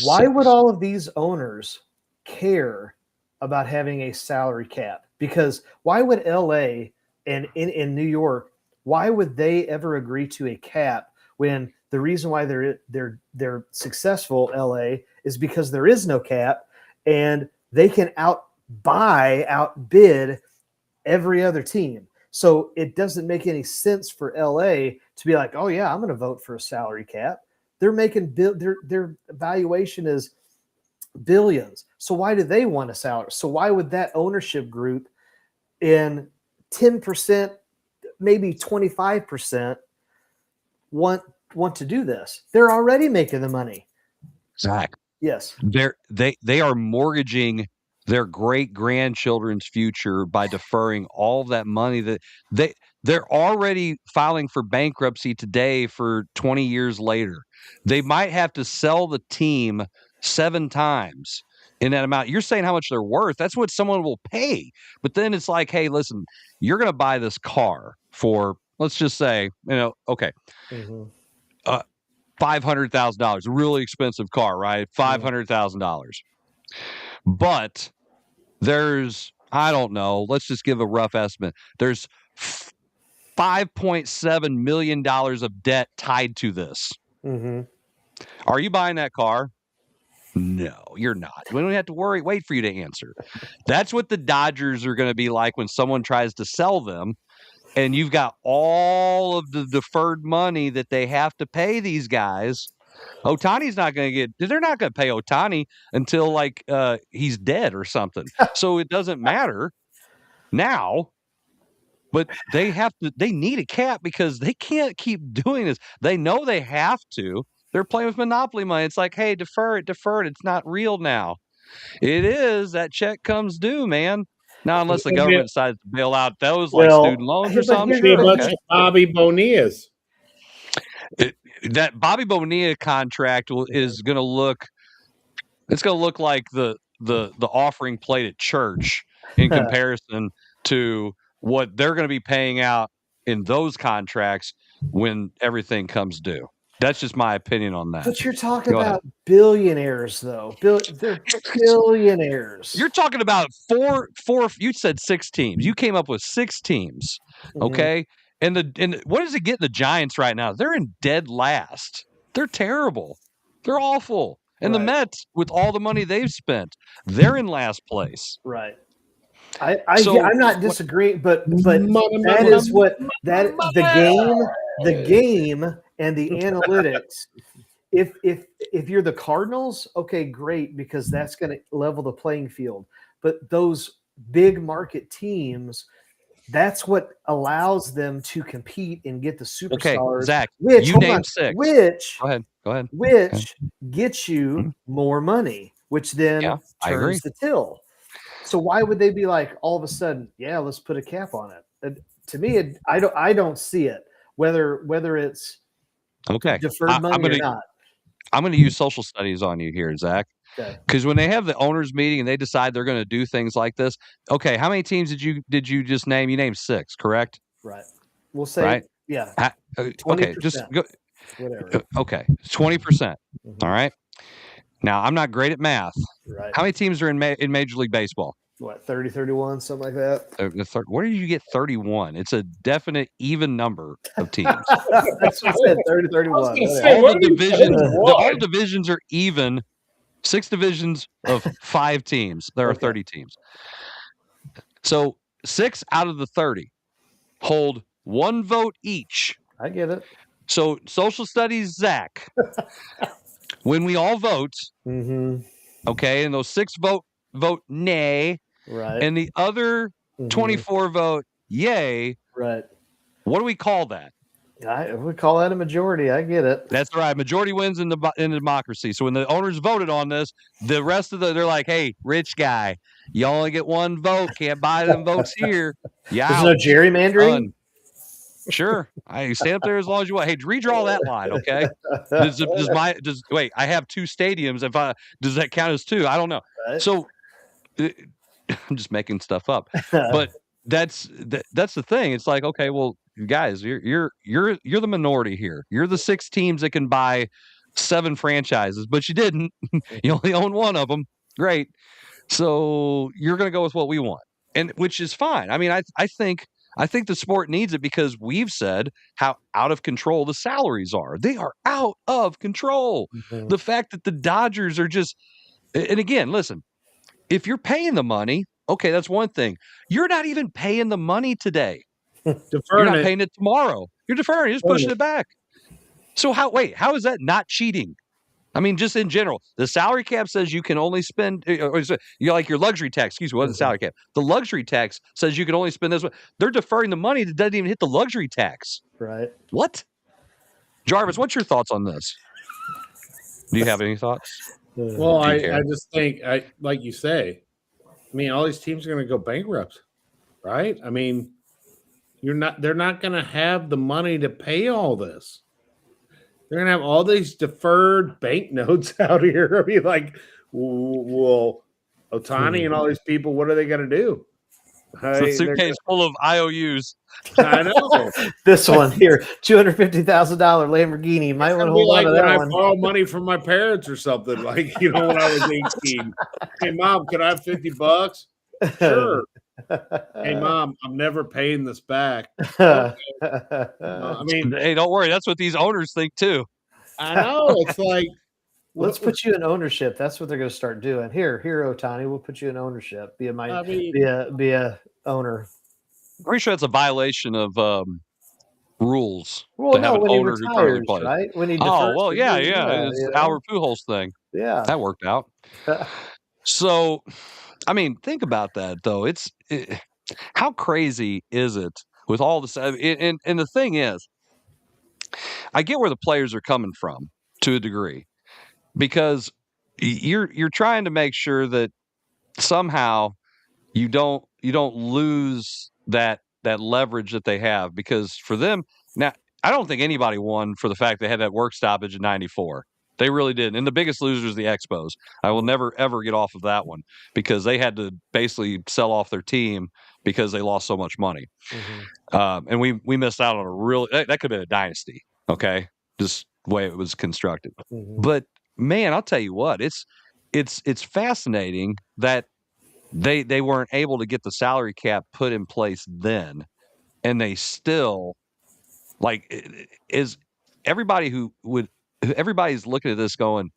Why would all of these owners care about having a salary cap? Because why would LA and in New York, why would they ever agree to a cap when the reason why they're successful, LA, is because there is no cap and they can outbid every other team. So it doesn't make any sense for LA to be like, oh yeah, I'm going to vote for a salary cap. They're making their valuation is billions. So why do they want a salary? So why would that ownership group in 10%, maybe 25% want to do this? They're already making the money. Zach. Yes. They are mortgaging their great grandchildren's future by deferring all of that money that they're already filing for bankruptcy today for 20 years later. They might have to sell the team 7 times in that amount. You're saying how much they're worth. That's what someone will pay. But then it's like, hey, listen, you're going to buy this car for, let's just say, okay. $500,000, a really expensive car, right? $500,000. But there's, I don't know, let's just give a rough estimate. There's $5.7 million of debt tied to this. Are you buying that car? No, you're not. We don't have to wait for you to answer. That's what the Dodgers are going to be like when someone tries to sell them. And you've got all of the deferred money that they have to pay these guys. Ohtani's not going to get. They're not going to pay Ohtani until he's dead or something. So it doesn't matter now. But they have to. They need a cap because they can't keep doing this. They know they have to. They're playing with monopoly money. It's like, hey, defer it. It's not real now. It is. That check comes due, man. Now, unless the government decides to bail out those student loans or something. A bunch of Bobby Bonilla's. That Bobby Bonilla contract is going to look. It's going to look like the offering plate at church in comparison to what they're going to be paying out in those contracts when everything comes due. That's just my opinion on that. But you're talking about billionaires, though. They're billionaires. You're talking about four. You said 6 teams. You came up with 6 teams. Okay. And what does it get the Giants right now? They're in dead last. They're terrible. They're awful. And the Mets, with all the money they've spent, they're in last place. Right. I'm not disagreeing, but that is what the game and the analytics. If you're the Cardinals, okay, great, because that's going to level the playing field. But those big market teams, that's what allows them to compete and get the superstars. Okay, Zach, you named 6. Go ahead. Which gets you more money, which then turns the till. So why would they be like all of a sudden, yeah, let's put a cap on it? To me, I don't see it. Whether it's Okay. deferred money or not. I'm going to use social studies on you here, Zach. Okay. Because when they have the owners meeting and they decide they're going to do things like this, okay, how many teams did you just name? You named 6, correct? Right. We'll say, right? Yeah. Okay, just go. Whatever. Okay, 20%. Mhm. All right. Now I'm not great at math. Right. How many teams are in Major League Baseball? What, 30, 31, something like that? Where did you get 31? It's a definite even number of teams. That's what I said, 30, 31. I was gonna whatever. say, all the what? divisions are even. 6 divisions of 5 teams. There are Okay. 30 teams. So 6 out of the 30 hold 1 vote each. I get it. So social studies, Zach, when we all vote, Mm-hmm. okay, and those 6 vote nay, Right. and the other Mhm. 24 vote yay, Right. what do we call that? I would call that a majority. I get it. That's right. Majority wins in democracy. So when the owners voted on this, the rest of they're like, hey, rich guy, you only get 1 vote. Can't buy them votes here. Yeah. There's no gerrymandering? Sure. I stay up there as long as you want. Hey, redraw that line, okay? Wait, I have 2 stadiums. Does that count as 2? I don't know. Right. So I'm just making stuff up. But that's the thing. It's like, okay, well, you guys, you're the minority here. You're the 6 teams that can buy 7 franchises, but you didn't. You only own 1 of them. Great. So you're going to go with what we want, and which is fine. I mean, I think the sport needs it because we've said how out of control the salaries are. They are out of control. Mhm. The fact that the Dodgers are just, and again, listen, if you're paying the money, okay, that's one thing. You're not even paying the money today. You're Deferring not it. paying it tomorrow. You're deferring. You're just pushing it back. So how is that not cheating? I mean, just in general, the salary cap says you can only spend, like your luxury tax. Excuse me, what's the salary cap? The luxury tax says you can only spend this. They're deferring the money that doesn't even hit the luxury tax. Right. What? Jarvis, what's your thoughts on this? Do you have any thoughts? Well, Do you I care? just think, like you say, I mean, all these teams are going to go bankrupt, right? I mean, they're not going to have the money to pay all this. They're going to have all these deferred banknotes out here. I mean, like, well, Ohtani and all these people, what are they going to do? It's a suitcase full of IOUs. I know. This one here, $250,000 Lamborghini. You might want to hold on like to when that I one. borrow money from my parents or something. Like, when I was 18. Hey, Mom, could I have $50? Sure. Hey, Mom, I'm never paying this back. I mean, Hey, don't worry. That's what these owners think too. I know. It's like, Let's put you in ownership. That's what they're going to start doing. Here, Ohtani, we'll put you in ownership. Be a owner. I'm pretty sure that's a violation of rules Well, to have no, an when he owner who currently retires, plays. right? When he Oh, defers well, the yeah. deal, It's you know? Albert Pujols thing. Yeah. That worked out. So, I mean, think about that, though. How crazy is it with all this? And the thing is, I get where the players are coming from to a degree because you're trying to make sure that somehow you don't lose that leverage that they have, because for them now, I don't think anybody won for the fact they had that work stoppage in '94. They really didn't. And the biggest loser is the Expos. I will never ever get off of that one because they had to basically sell off their team because they lost so much money. Mhm. And we missed out on a real that could have been a dynasty. Okay, just the way it was constructed. Mhm. But man, I'll tell you what, it's fascinating that they weren't able to get the salary cap put in place then, and they still is everybody everybody's looking at this going,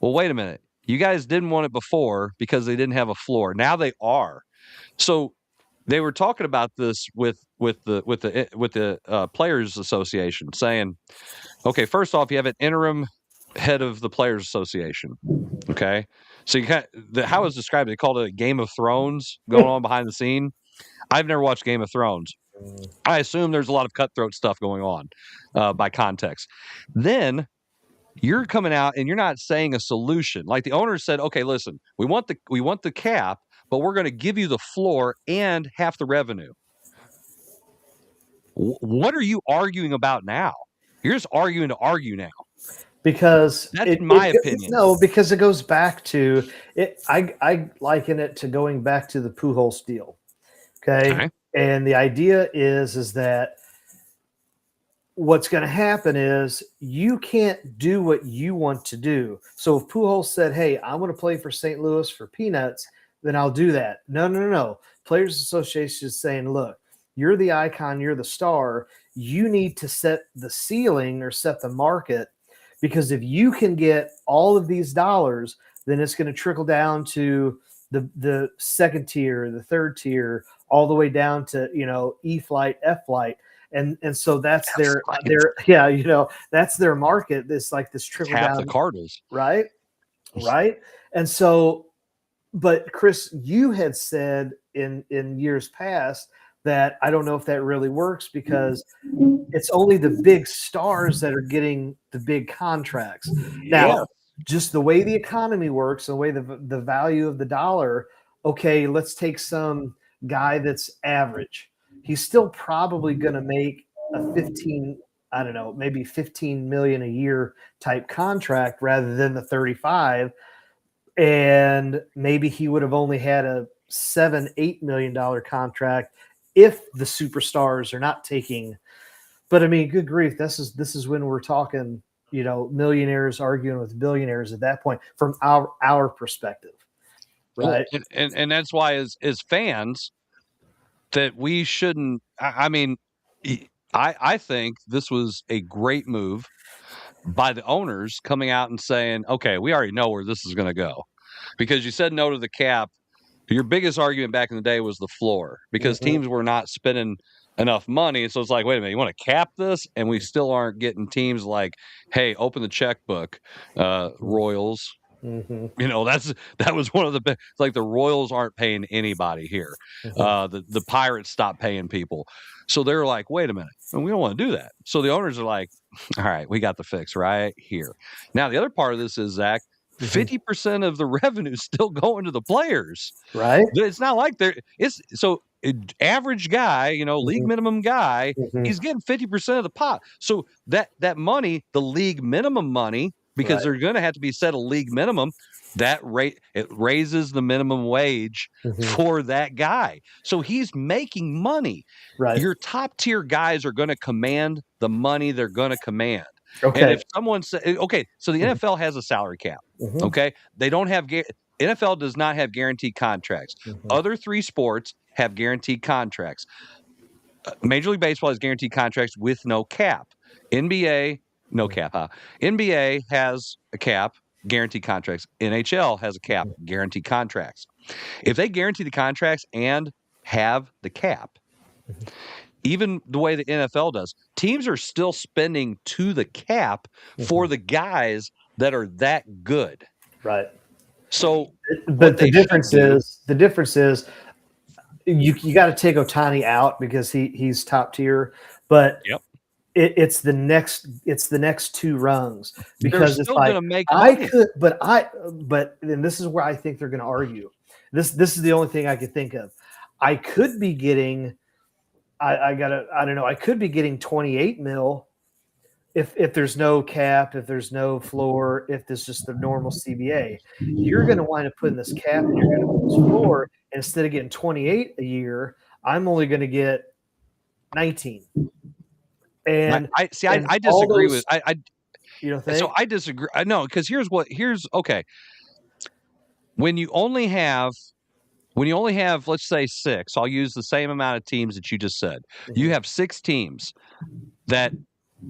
well, wait a minute, you guys didn't want it before because they didn't have a floor. Now they are. So they were talking about this with the Players Association, saying, okay, first off, you have an interim head of the Players Association. Okay, so how it's described, they called it a Game of Thrones going on behind the scene. I've never watched Game of Thrones. I assume there's a lot of cutthroat stuff going on by context. Then you're coming out and you're not saying a solution. Like the owners said, okay, listen, we want the cap, but we're going to give you the floor and half the revenue. What are you arguing about now? You're just arguing to argue now. Because that's my opinion. No, because it goes back to it. I liken it to going back to the Pujols deal. Okay. And the idea is that what's going to happen is you can't do what you want to do. So if Pujols said, hey, I want to play for St. Louis for peanuts, then I'll do that. No. Players Association is saying, look, you're the icon, you're the star. You need to set the ceiling or set the market, because if you can get all of these dollars, then it's going to trickle down to the second tier, the third tier, all the way down to, E flight, F flight. And so that's their that's their market. It's like this trickle down. Half the Cardinals. Right. And so, but Chris, you had said in years past that I don't know if that really works, because it's only the big stars that are getting the big contracts. Now, just the way the economy works, the way the value of the dollar, okay, let's take some guy that's average. He's still probably going to make a maybe 15 million a year type contract rather than the 35. And maybe he would have only had a $7-8 million contract if the superstars are not taking. But I mean, good grief, this is when we're talking, millionaires arguing with billionaires at that point from our perspective. Right. Well, and that's why as fans that we shouldn't. I mean, I think this was a great move by the owners coming out and saying, okay, we already know where this is going to go, because you said no to the cap. Your biggest argument back in the day was the floor, because teams were not spending enough money. So it's like, wait a minute, you want to cap this? And we still aren't getting teams like, hey, open the checkbook, Royals. That was one of the best. Like the Royals aren't paying anybody here. The Pirates stopped paying people. So they're like, wait a minute, and we don't want to do that. So the owners are like, all right, we got the fix right here. Now, the other part of this is, Zach, 50% of the revenue is still going to the players. Right. It's not like average guy, league minimum guy, he's getting 50% of the pot. So that money, the league minimum money, because they're going to have to be set a league minimum, it raises the minimum wage for that guy. So he's making money. Right. Your top tier guys are going to command the money they're going to command. Okay. And if someone says, okay, so the NFL has a salary cap. Okay. They don't have, NFL does not have guaranteed contracts. Other three sports have guaranteed contracts. Major League Baseball has guaranteed contracts with no cap. NBA, no cap, huh? NBA has a cap, guaranteed contracts. NHL has a cap, guaranteed contracts. If they guarantee the contracts and have the cap, even the way the NFL does, teams are still spending to the cap for the guys that are that good. Right. So, but the difference is you got to take Ohtani out because he's top tier, but it's the next two rungs, because it's like and this is where I think they're going to argue. This is the only thing I could think of. I could be getting, I could be getting 28 mil if there's no cap, if there's no floor, if there's just the normal CBA. You're going to wind up putting this cap and you're going to put this floor. And instead of getting 28 a year, I'm only going to get 19. And I disagree with you know. So I disagree. I know, because here's okay. When you only have, let's say 6, I'll use the same amount of teams that you just said. You have 6 teams that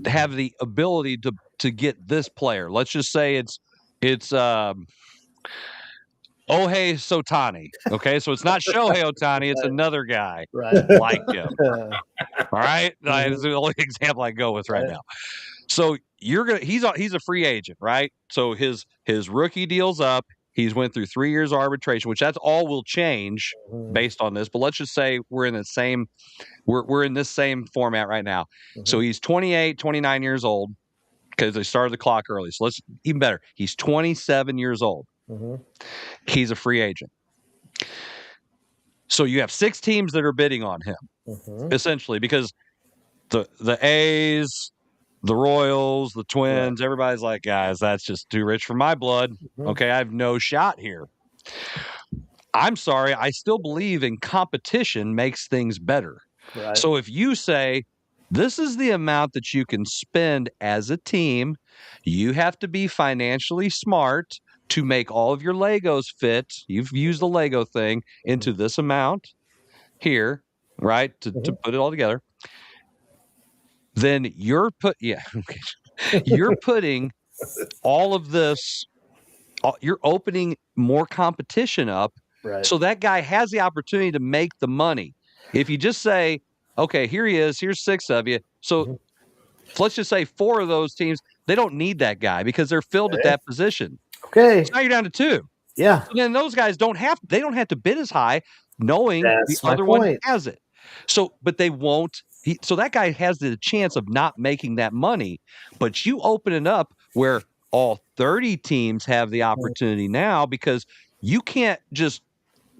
have the ability to get this player. Let's just say it's Ohei Sotani. Okay, so it's not Shohei Ohtani, it's another guy like him. All right, that's the only example I go with right now. So he's a free agent, right? So his rookie deal's up. He's went through 3 years of arbitration, which that's all will change based on this. But let's just say we're in this same format right now. So he's 28, 29 years old, because they started the clock early. So let's even better. He's 27 years old. He's a free agent. So you have 6 teams that are bidding on him, essentially, because the A's, the Royals, the Twins, everybody's like, guys, that's just too rich for my blood. Okay, I have no shot here. I'm sorry, I still believe in competition makes things better. Right. So if you say, this is the amount that you can spend as a team, you have to be financially smart to make all of your Legos fit. You've used the Lego thing into this amount here, right? To put it all together. Then you're you're putting all of this, you're opening more competition up. Right. So that guy has the opportunity to make the money. If you just say, okay, here he is, here's 6 of you. So let's just say 4 of those teams, they don't need that guy because they're filled at that position. Okay. So now you're down to 2. Yeah. So then those guys don't have to bid as high, knowing That's the my other one point. has it. So, but they won't. So that guy has the chance of not making that money. But you open it up where all 30 teams have the opportunity now, because you can't just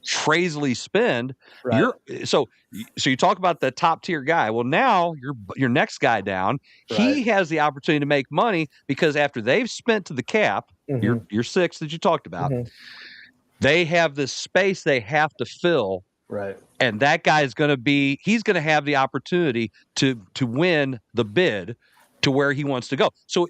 crazily spend. Right. So you talk about the top tier guy. Well, now your next guy down, he has the opportunity to make money, because after they've spent to the cap, your 6 that you talked about, they have this space they have to fill. Right. And that guy is going to he's going to have the opportunity to win the bid to where he wants to go. So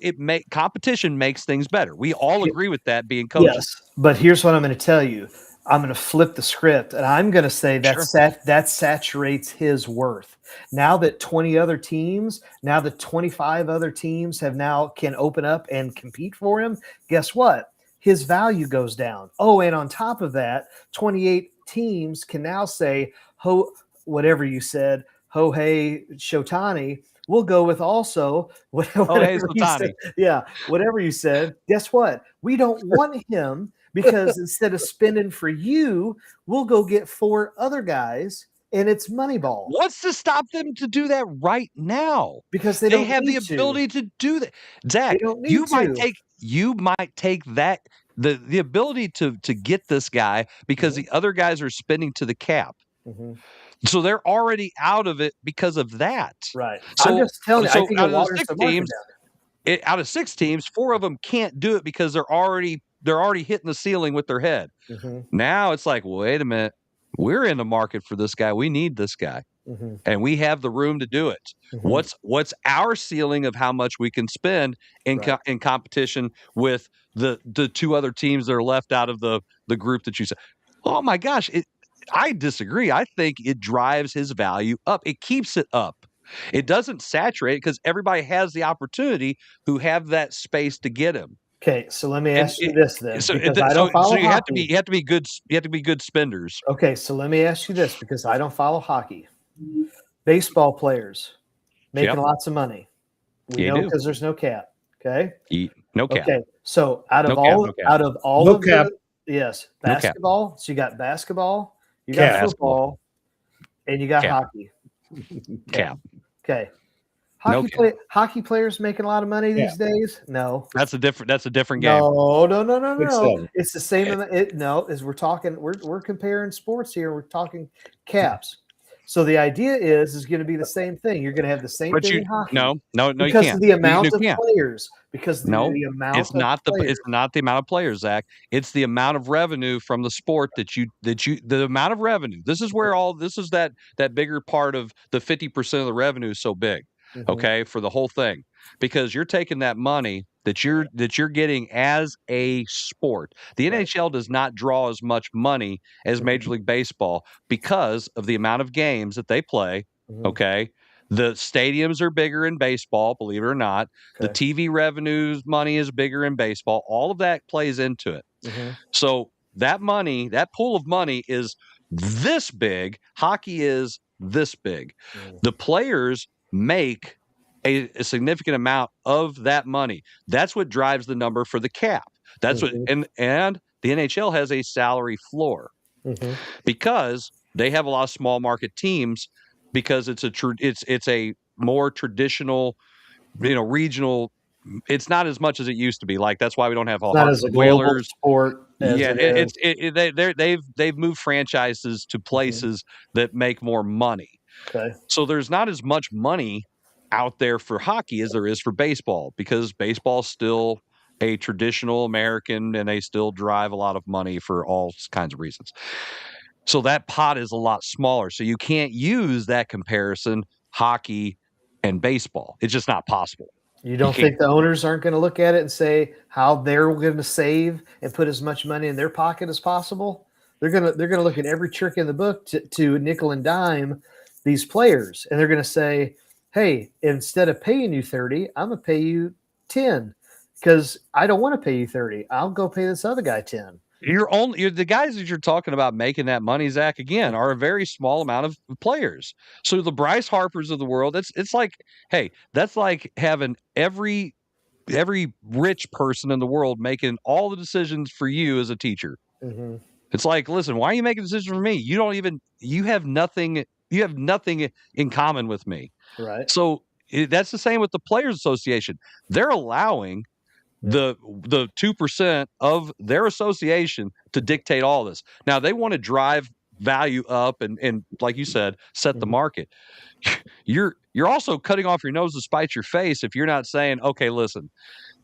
competition makes things better. We all agree with that, being coaches. Yes, but here's what I'm going to tell you. I'm going to flip the script, and I'm going to say that saturates his worth. Now that 20 other teams, now that 25 other teams can open up and compete for him, guess what? His value goes down. Oh, and on top of that, 28 teams can now say, whatever you said, Shohei Ohtani, we'll go with also whatever you said. Yeah, whatever you said. Guess what? We don't want him, because instead of spending for you, we'll go get 4 other guys, and it's Moneyball. What's to stop them to do that right now? Because they have the ability to do that. Zach, you might take that the ability to get this guy, because the other guys are spending to the cap. So they're already out of it because of that. Right. So, I'm just telling you, I think out of 6 teams, 4 of them can't do it because they're already hitting the ceiling with their head. Now it's like, wait a minute, we're in the market for this guy. We need this guy, and we have the room to do it. What's our ceiling of how much we can spend in competition with the 2 other teams that are left out of the group that you said? Oh my gosh, I disagree. I think it drives his value up. It keeps it up. It doesn't saturate, because everybody has the opportunity who have that space to get him. Okay, so let me ask you this then, because I don't follow hockey. You have to be good. You have to be good spenders. Okay, so let me ask you this, because I don't follow hockey. Baseball players making lots of money. We know, because there's no cap. Okay. No cap. Okay, so out of basketball. So you got basketball, you got football, and you got hockey. Cap. Okay. Hockey players making a lot of money these days? No. That's a different game. No. It's the same. As we're comparing sports here. We're talking caps. So the idea is going to be the same thing. You're going to have the same thing in hockey. No, because you can't. Of the amount of players. Because the amount it's not of players. It's not the amount of players, Zach. It's the amount of revenue from the sport the amount of revenue. This is where that bigger part of the 50% of the revenue is so big. Okay, for the whole thing, because you're taking that money that you're getting as a sport. The NHL does not draw as much money as Major League Baseball because of the amount of games that they play. Okay, the stadiums are bigger in baseball, believe it or not. The TV revenues money is bigger in baseball. All of that plays into it. So that money, that pool of money, is this big. Hockey is this big. The players make a significant amount of that money. That's what drives the number for the cap. That's what, and the NHL has a salary floor because they have a lot of small market teams, because it's a more traditional, regional. It's not as much as it used to be. Like, that's why we don't have all not as a global sport. Yeah, they've moved franchises to places that make more money. Okay. So there's not as much money out there for hockey as there is for baseball, because baseball's still a traditional American and they still drive a lot of money for all kinds of reasons. So that pot is a lot smaller. So you can't use that comparison, hockey and baseball. It's just not possible. You don't think the owners aren't going to look at it and say how they're going to save and put as much money in their pocket as possible? They're going to look at every trick in the book to nickel and dime these players, and they're going to say, "Hey, instead of paying you 30, I'm going to pay you 10 because I don't want to pay you 30. I'll go pay this other guy 10." You're the guys that you're talking about making that money, Zach, again, are a very small amount of players. So the Bryce Harpers of the world, it's like, hey, that's like having every rich person in the world making all the decisions for you as a teacher. Mm-hmm. It's like, listen, why are you making decisions for me? You have nothing in common with me. Right. So that's the same with the Players Association. They're allowing the 2% of their association to dictate all this. Now they want to drive value up and like you said, set the market. You're also cutting off your nose to spite your face if you're not saying, okay, listen,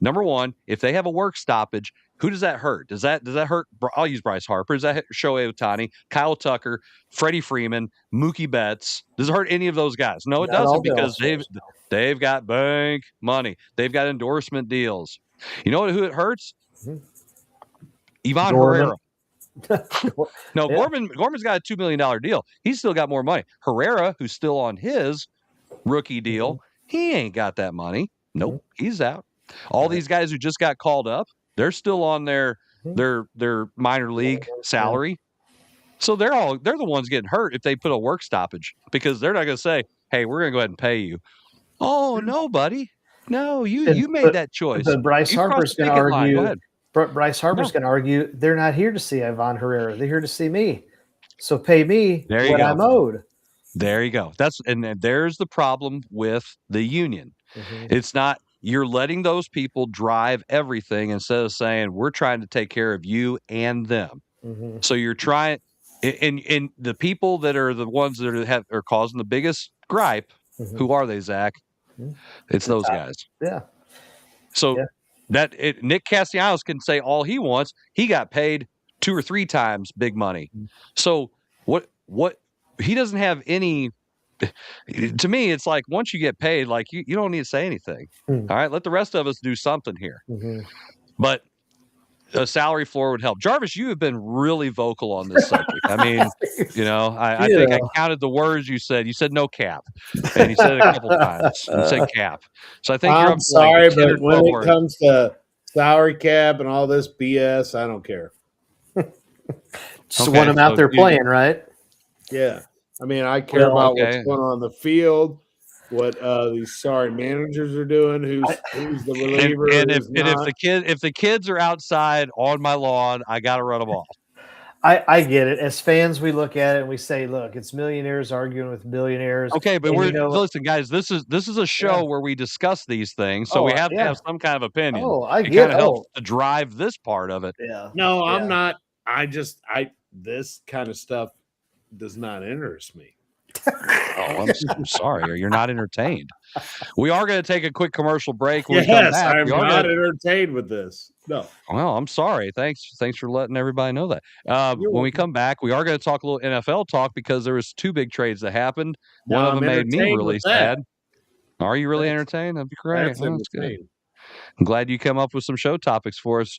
number one, if they have a work stoppage, who does that hurt? Does that hurt? I'll use Bryce Harper. Does that hurt Shohei Ohtani, Kyle Tucker, Freddie Freeman, Mookie Betts? Does it hurt any of those guys? No, it doesn't, because they've got bank money. They've got endorsement deals. You know who it hurts? Ivan Herrera. No, yeah. Gorman's got a $2 million deal. He's still got more money. Herrera, who's still on his rookie deal, he ain't got that money. Nope, he's out. All these guys who just got called up, they're still on their minor league salary. So they're the ones getting hurt if they put a work stoppage, because they're not going to say, "Hey, we're going to go ahead and pay you." Oh, no, buddy. No, you made that choice. But Bryce Harper's going to argue. Bryce Harper's going to argue they're not here to see Ivan Herrera. They're here to see me. So pay me what I'm owed. There you go. There's the problem with the union. It's not, you're letting those people drive everything instead of saying, we're trying to take care of you and them. So you're trying, and the people that are the ones that are causing the biggest gripe, who are they, Zach? It's those guys. Yeah. So Nick Castellanos can say all he wants. He got paid 2 or 3 times big money. So what he doesn't have any. To me, it's like, once you get paid, like you don't need to say anything. All right, let the rest of us do something here. But a salary floor would help. Jarvis, you have been really vocal on this subject. I mean, I think I counted the words you said. You said no cap, and you said it a couple times. You said cap. So I think I'm sorry, but when it comes to salary cap and all this BS, I don't care. Just want them out there playing, right? Yeah. I mean, I care about what's going on the field, what these sorry managers are doing, who's the reliever, and if the kids are outside on my lawn, I got to run them off. I get it. As fans, we look at it and we say, look, it's millionaires arguing with billionaires. Okay, but listen, guys, this is a show where we discuss these things, so we have to have some kind of opinion. It kind of helps to drive this part of it. Yeah. No, I'm not. This kind of stuff does not interest me. I'm sorry. You're not entertained. We are going to take a quick commercial break. When we come back, I'm not entertained with this. No. Well, I'm sorry. Thanks for letting everybody know that. When we come back, we are going to talk a little NFL talk, because there was 2 big trades that happened. One of them made me really sad. Are you really entertained? That'd be great. That's good. I'm glad you came up with some show topics for us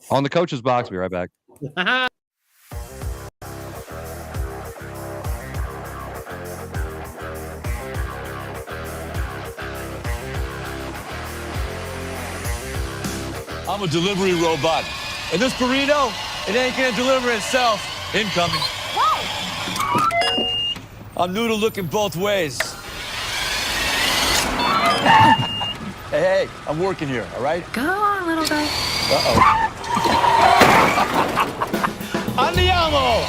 on the Coach's Box. Be right back. I'm a delivery robot. And this burrito, it ain't gonna deliver itself. Incoming. Whoa! I'm noodle looking both ways. Hey, I'm working here, all right? Go on, little guy. Andiamo!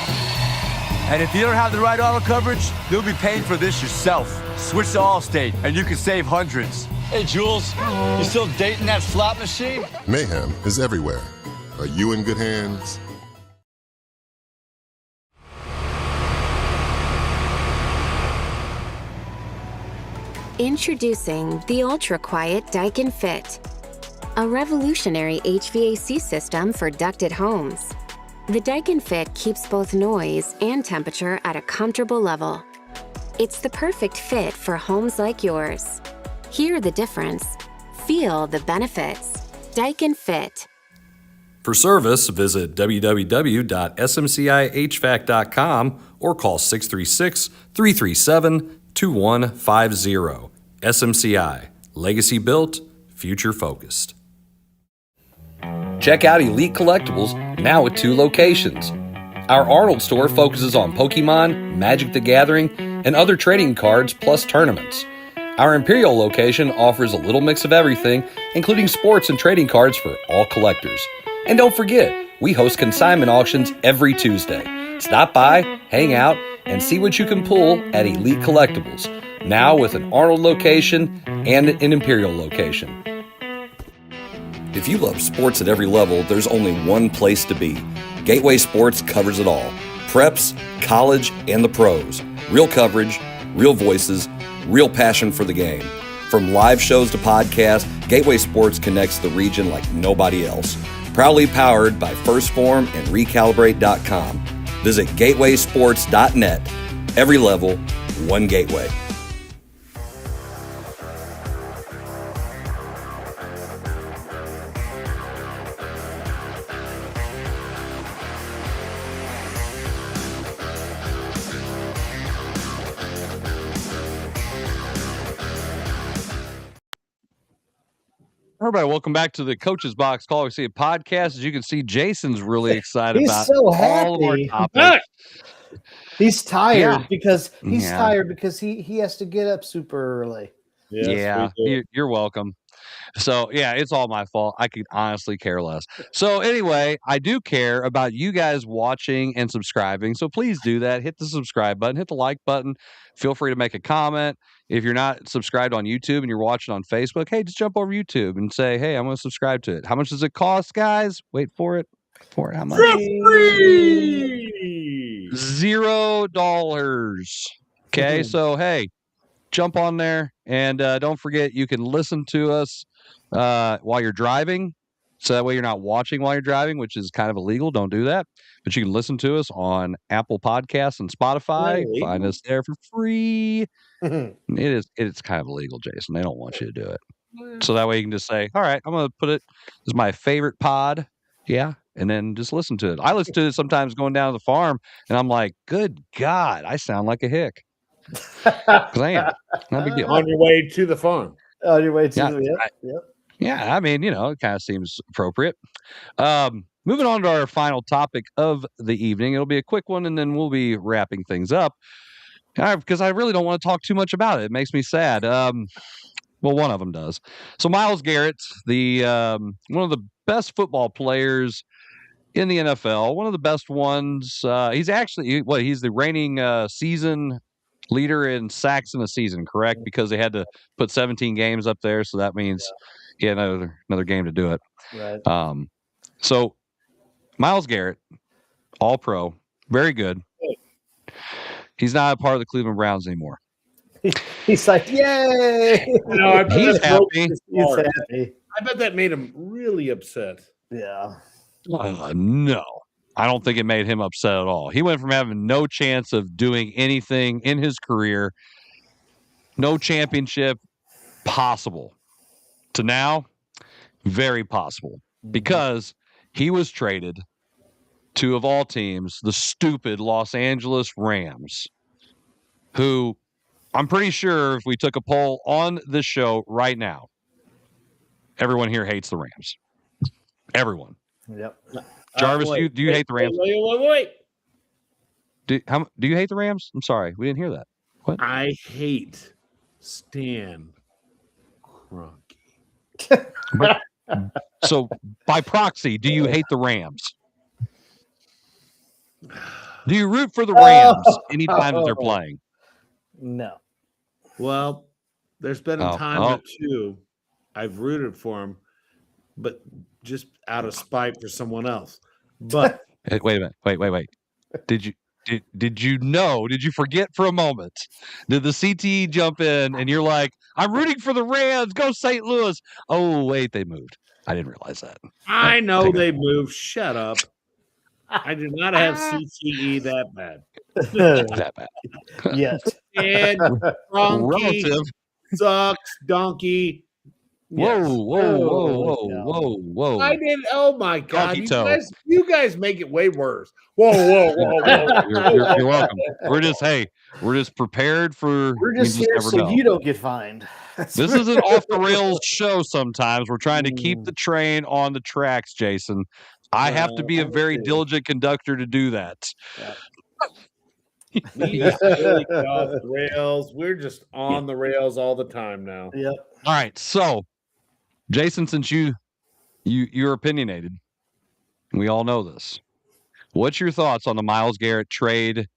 And if you don't have the right auto coverage, you'll be paying for this yourself. Switch to Allstate, and you can save hundreds. Hey, Jules, you still dating that slot machine? Mayhem is everywhere. Are you in good hands? Introducing the ultra-quiet Daikin Fit, a revolutionary HVAC system for ducted homes. The Daikin Fit keeps both noise and temperature at a comfortable level. It's the perfect fit for homes like yours. Hear the difference. Feel the benefits. Daikin Fit. For service, visit www.smcihvac.com or call 636-337-2150. SMCI, legacy built, future focused. Check out Elite Collectibles, now with 2 locations. Our Arnold store focuses on Pokemon, Magic the Gathering, and other trading cards plus tournaments. Our Imperial location offers a little mix of everything, including sports and trading cards for all collectors. And don't forget, we host consignment auctions every Tuesday. Stop by, hang out, and see what you can pull at Elite Collectibles, now with an Arnold location and an Imperial location. If you love sports at every level, there's only one place to be. Gateway Sports covers it all. Preps, college, and the pros. Real coverage, real voices, real passion for the game. From live shows to podcasts, Gateway Sports connects the region like nobody else. Proudly powered by First Form and Recalibrate.com. Visit gatewaysports.net. Every level, one gateway. Everybody, welcome back to the Coach's Box Call We See a podcast. As you can see, Jason's really excited He's about so all of our happy. topics. He's tired Yeah. because he's Yeah. tired because he has to get up super early. Yes, Yeah, we do. you're welcome. So, yeah, it's all my fault. I could honestly care less. So, anyway, I do care about you guys watching and subscribing. So, please do that. Hit the subscribe button, hit the like button. Feel free to make a comment. If you're not subscribed on YouTube and you're watching on Facebook, hey, just jump over YouTube and say, hey, I'm going to subscribe to it. How much does it cost, guys? Wait for it. How much? Free! $0. Okay, so hey, jump on there and don't forget you can listen to us while you're driving. So that way you're not watching while you're driving, which is kind of illegal. Don't do that. But you can listen to us on Apple Podcasts and Spotify. Find us there for free. It's kind of illegal, Jason. They don't want you to do it. So that way you can just say, all right, I'm going to put it as my favorite pod. Yeah. And then just listen to it. I listen to it sometimes going down to the farm and I'm like, good God, I sound like a hick. Because I am. No big deal. On your way to the farm. On your way to Yeah, yep. Yeah, I mean, it kind of seems appropriate. Moving on to our final topic of the evening. It'll be a quick one, and then we'll be wrapping things up. Because I really don't want to talk too much about it. It makes me sad. Well, one of them does. So Myles Garrett, the one of the best football players in the NFL, one of the best ones. He's actually he's the reigning season leader in sacks in a season, correct? Because they had to put 17 games up there, so that means he had another game to do it. Right. So Myles Garrett, all pro, very good. He's not a part of the Cleveland Browns anymore. He's like, yay! No, I bet He's that broke happy. his He's heart. happy. I bet that made him really upset. Yeah. No, I don't think it made him upset at all. He went from having no chance of doing anything in his career, no championship possible, to now very possible, because he was traded to, of all teams, the stupid Los Angeles Rams, who I'm pretty sure if we took a poll on this show right now, everyone here hates the Rams. Everyone. Yep. Jarvis, Wait, do you hate the Rams? Wait. Do you hate the Rams? I'm sorry, we didn't hear that. What? I hate Stan Kroenke. So, by proxy, do you hate the Rams? Do you root for the Rams anytime that they're playing? No. Well, there's been a time or two I've rooted for him, but just out of spite for someone else. But Wait a minute. Wait. Did you Did you know? Did you forget for a moment? Did the CTE jump in and you're like, I'm rooting for the Rams. Go St. Louis. Oh, wait, they moved. I didn't realize that. I know Take they it. moved. Shut up. I do not have CTE that bad. That bad. Yet. And Donkey Relative. sucks. Donkey. Whoa, Yes. whoa. I did. Oh my God! Donkey toe. You guys make it way worse. Whoa. You're welcome. We're just prepared for. We're just here never so know. you don't get fined. This is an off the rails show. Sometimes we're trying to keep the train on the tracks, Jason. I have to be a very diligent conductor to do that. We just really get off the rails. We're just on the rails all the time now. Yep. All right, so Jason, since you're opinionated, we all know this. What's your thoughts on the Myles Garrett trade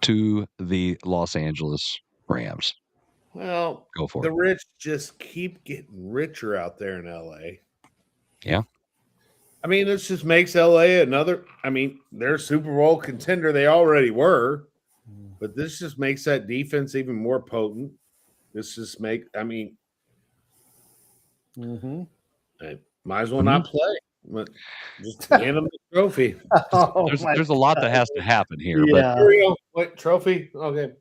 to the Los Angeles Rams? Well, Go for the it. rich just keep getting richer out there in LA. Yeah. I mean, this just makes LA another. I mean, they're a Super Bowl contender. They already were, but this just makes that defense even more potent. This just I mean, I might as well not play. But just hand them the trophy. There's a lot that has to happen here. Yeah. Here we go. Wait, trophy? Okay.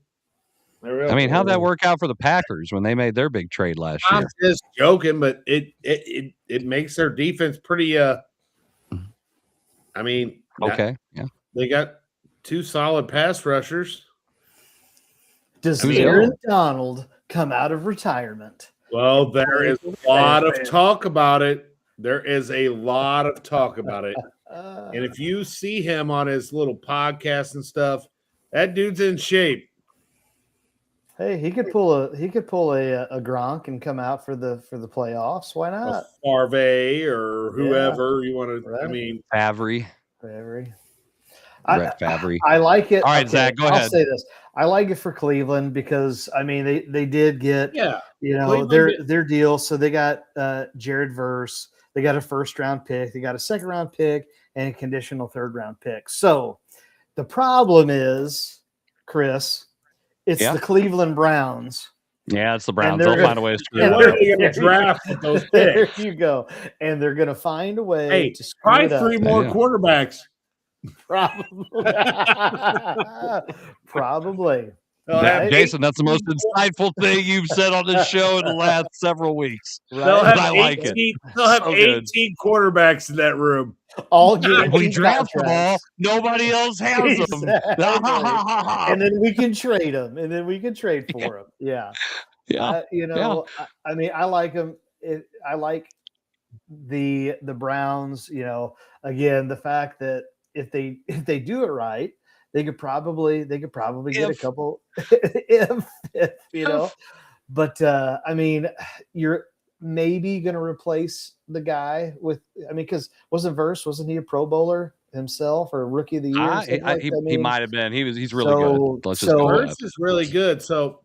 There we go. But I mean, how'd that work out for the Packers when they made their big trade last year? I'm just joking, but it makes their defense pretty. I mean, Okay. Yeah. they got two solid pass rushers. Does Who's Aaron that? Donald come out of retirement? Well, there is a lot of talk about it. There is a lot of talk about it. And if you see him on his little podcast and stuff, that dude's in shape. Hey, he could pull a Gronk and come out for the playoffs. Why not? Farvey or whoever you want to. Right. I mean, Favre. Brett Brett Favre. I like it. All right, Zach, go I'll ahead. say this. I like it for Cleveland because I mean they did get Cleveland their deal. So they got Jared Verse. They got a first round pick. They got a second round pick and a conditional third round pick. So the problem is, Chris, it's the Cleveland Browns. Yeah, it's the Browns. they're They'll find a way to screw and it they're up. going to draft with those There picks. you go. And they're going to find a way Hey, to screw try it up. three more Yeah. quarterbacks. Probably. Right? Jason, that's the most insightful thing you've said on this show in the last several weeks. They'll Right? have I like it. 18, They'll have So good. 18 quarterbacks in that room. All If guaranteed we draft them all, contracts. nobody else has them. Exactly. And then we can trade them, and then we can trade for them. Yeah. Yeah. I mean, I like them. I like the Browns. Again, the fact that if they do it right, they could probably get a couple. if. But I mean, you're maybe going to replace the guy with. I mean, because wasn't he a Pro Bowler himself or Rookie of the Year? He might have been. He's really good. Let's just go Verse with that. is really good. So,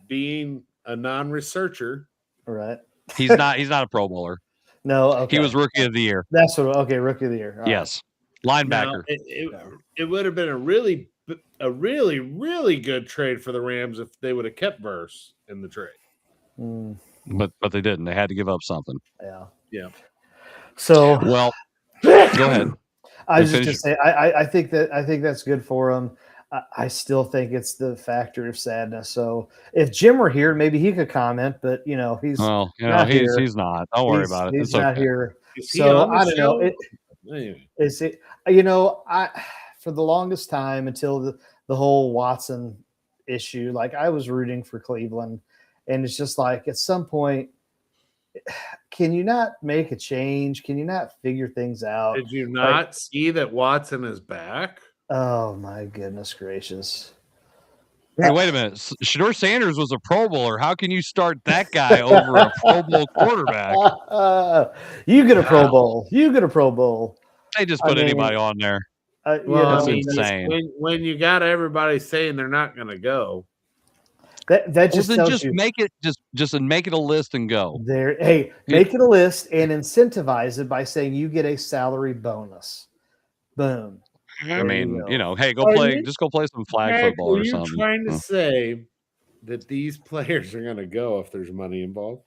being a non-researcher, Right. He's not a Pro Bowler. No. Okay. He was Rookie of the Year. That's what. Okay, Rookie of the Year. All right. Yes. Linebacker. now, it would have been a really, really good trade for the Rams if they would have kept Verse in the trade. Mm, But they didn't. They had to give up something. Yeah. So Well, go ahead. I was just finish. gonna say I think that's good for him. I still think it's the factor of sadness. So if Jim were here, maybe he could comment. But he's Well, not here. he's not. Don't worry about it. He's It's not okay. here. Is he So on the I don't know. show? Anyway. Is it? I for the longest time until the whole Watson issue, like I was rooting for Cleveland, and it's just like at some point, can you not make a change? Can you not figure things out? Did you not see that Watson is back? Oh my goodness gracious! Hey, wait a minute. Shedeur Sanders was a Pro Bowler. How can you start that guy over a Pro Bowl quarterback? You get a Pro Bowl. You get a Pro Bowl. They just put anybody on there. Well, That's insane. When you got everybody saying they're not going to go, that just Then tells just you make it just make it a list and go. there. Hey, make it a list and incentivize it by saying you get a salary bonus. Boom. I mean, hey, just go play some flag Mac, football are or you something. trying to say that these players are going to go if there's money involved?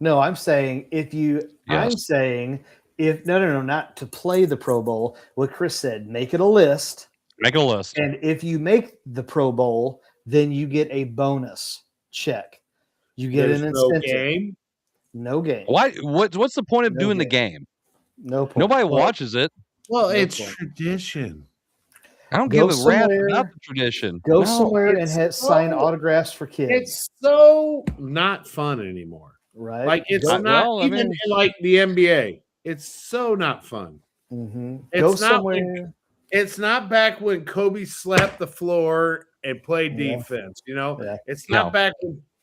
No, I'm saying Yes. not to play the Pro Bowl. What Chris said, make it a list. Make a list. And if you make the Pro Bowl, then you get a bonus check. You get There's an no incentive. game. No game. Why? What's the point of No doing the game. game? No point. Nobody watches it. Well, No it's point. tradition. I don't Go give a rat's somewhere- about the tradition. Go No. somewhere and it's sign so- autographs for kids. It's so not fun anymore. right. Like it's Well, not I even mean- like the NBA. It's so not fun. Mm-hmm. It's Go not somewhere. It's not back when Kobe slapped the floor and played Yeah. defense. Yeah. It's not No. back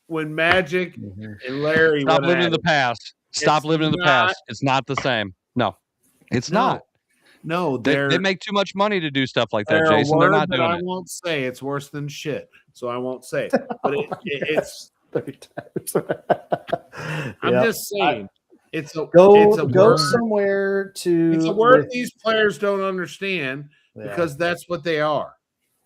when Magic and Larry Stop went living at in the it. past. Stop It's living in the not- past. It's not the same. No, it's No. not. No, They make too much money to do stuff like that, they're a Jason. They're word not that doing I it. won't say. It's worse than shit, so I won't say it. But it's. 30 times. I'm Yep. just saying. It's a Go word. somewhere to. It's a word these players don't understand because that's what they are.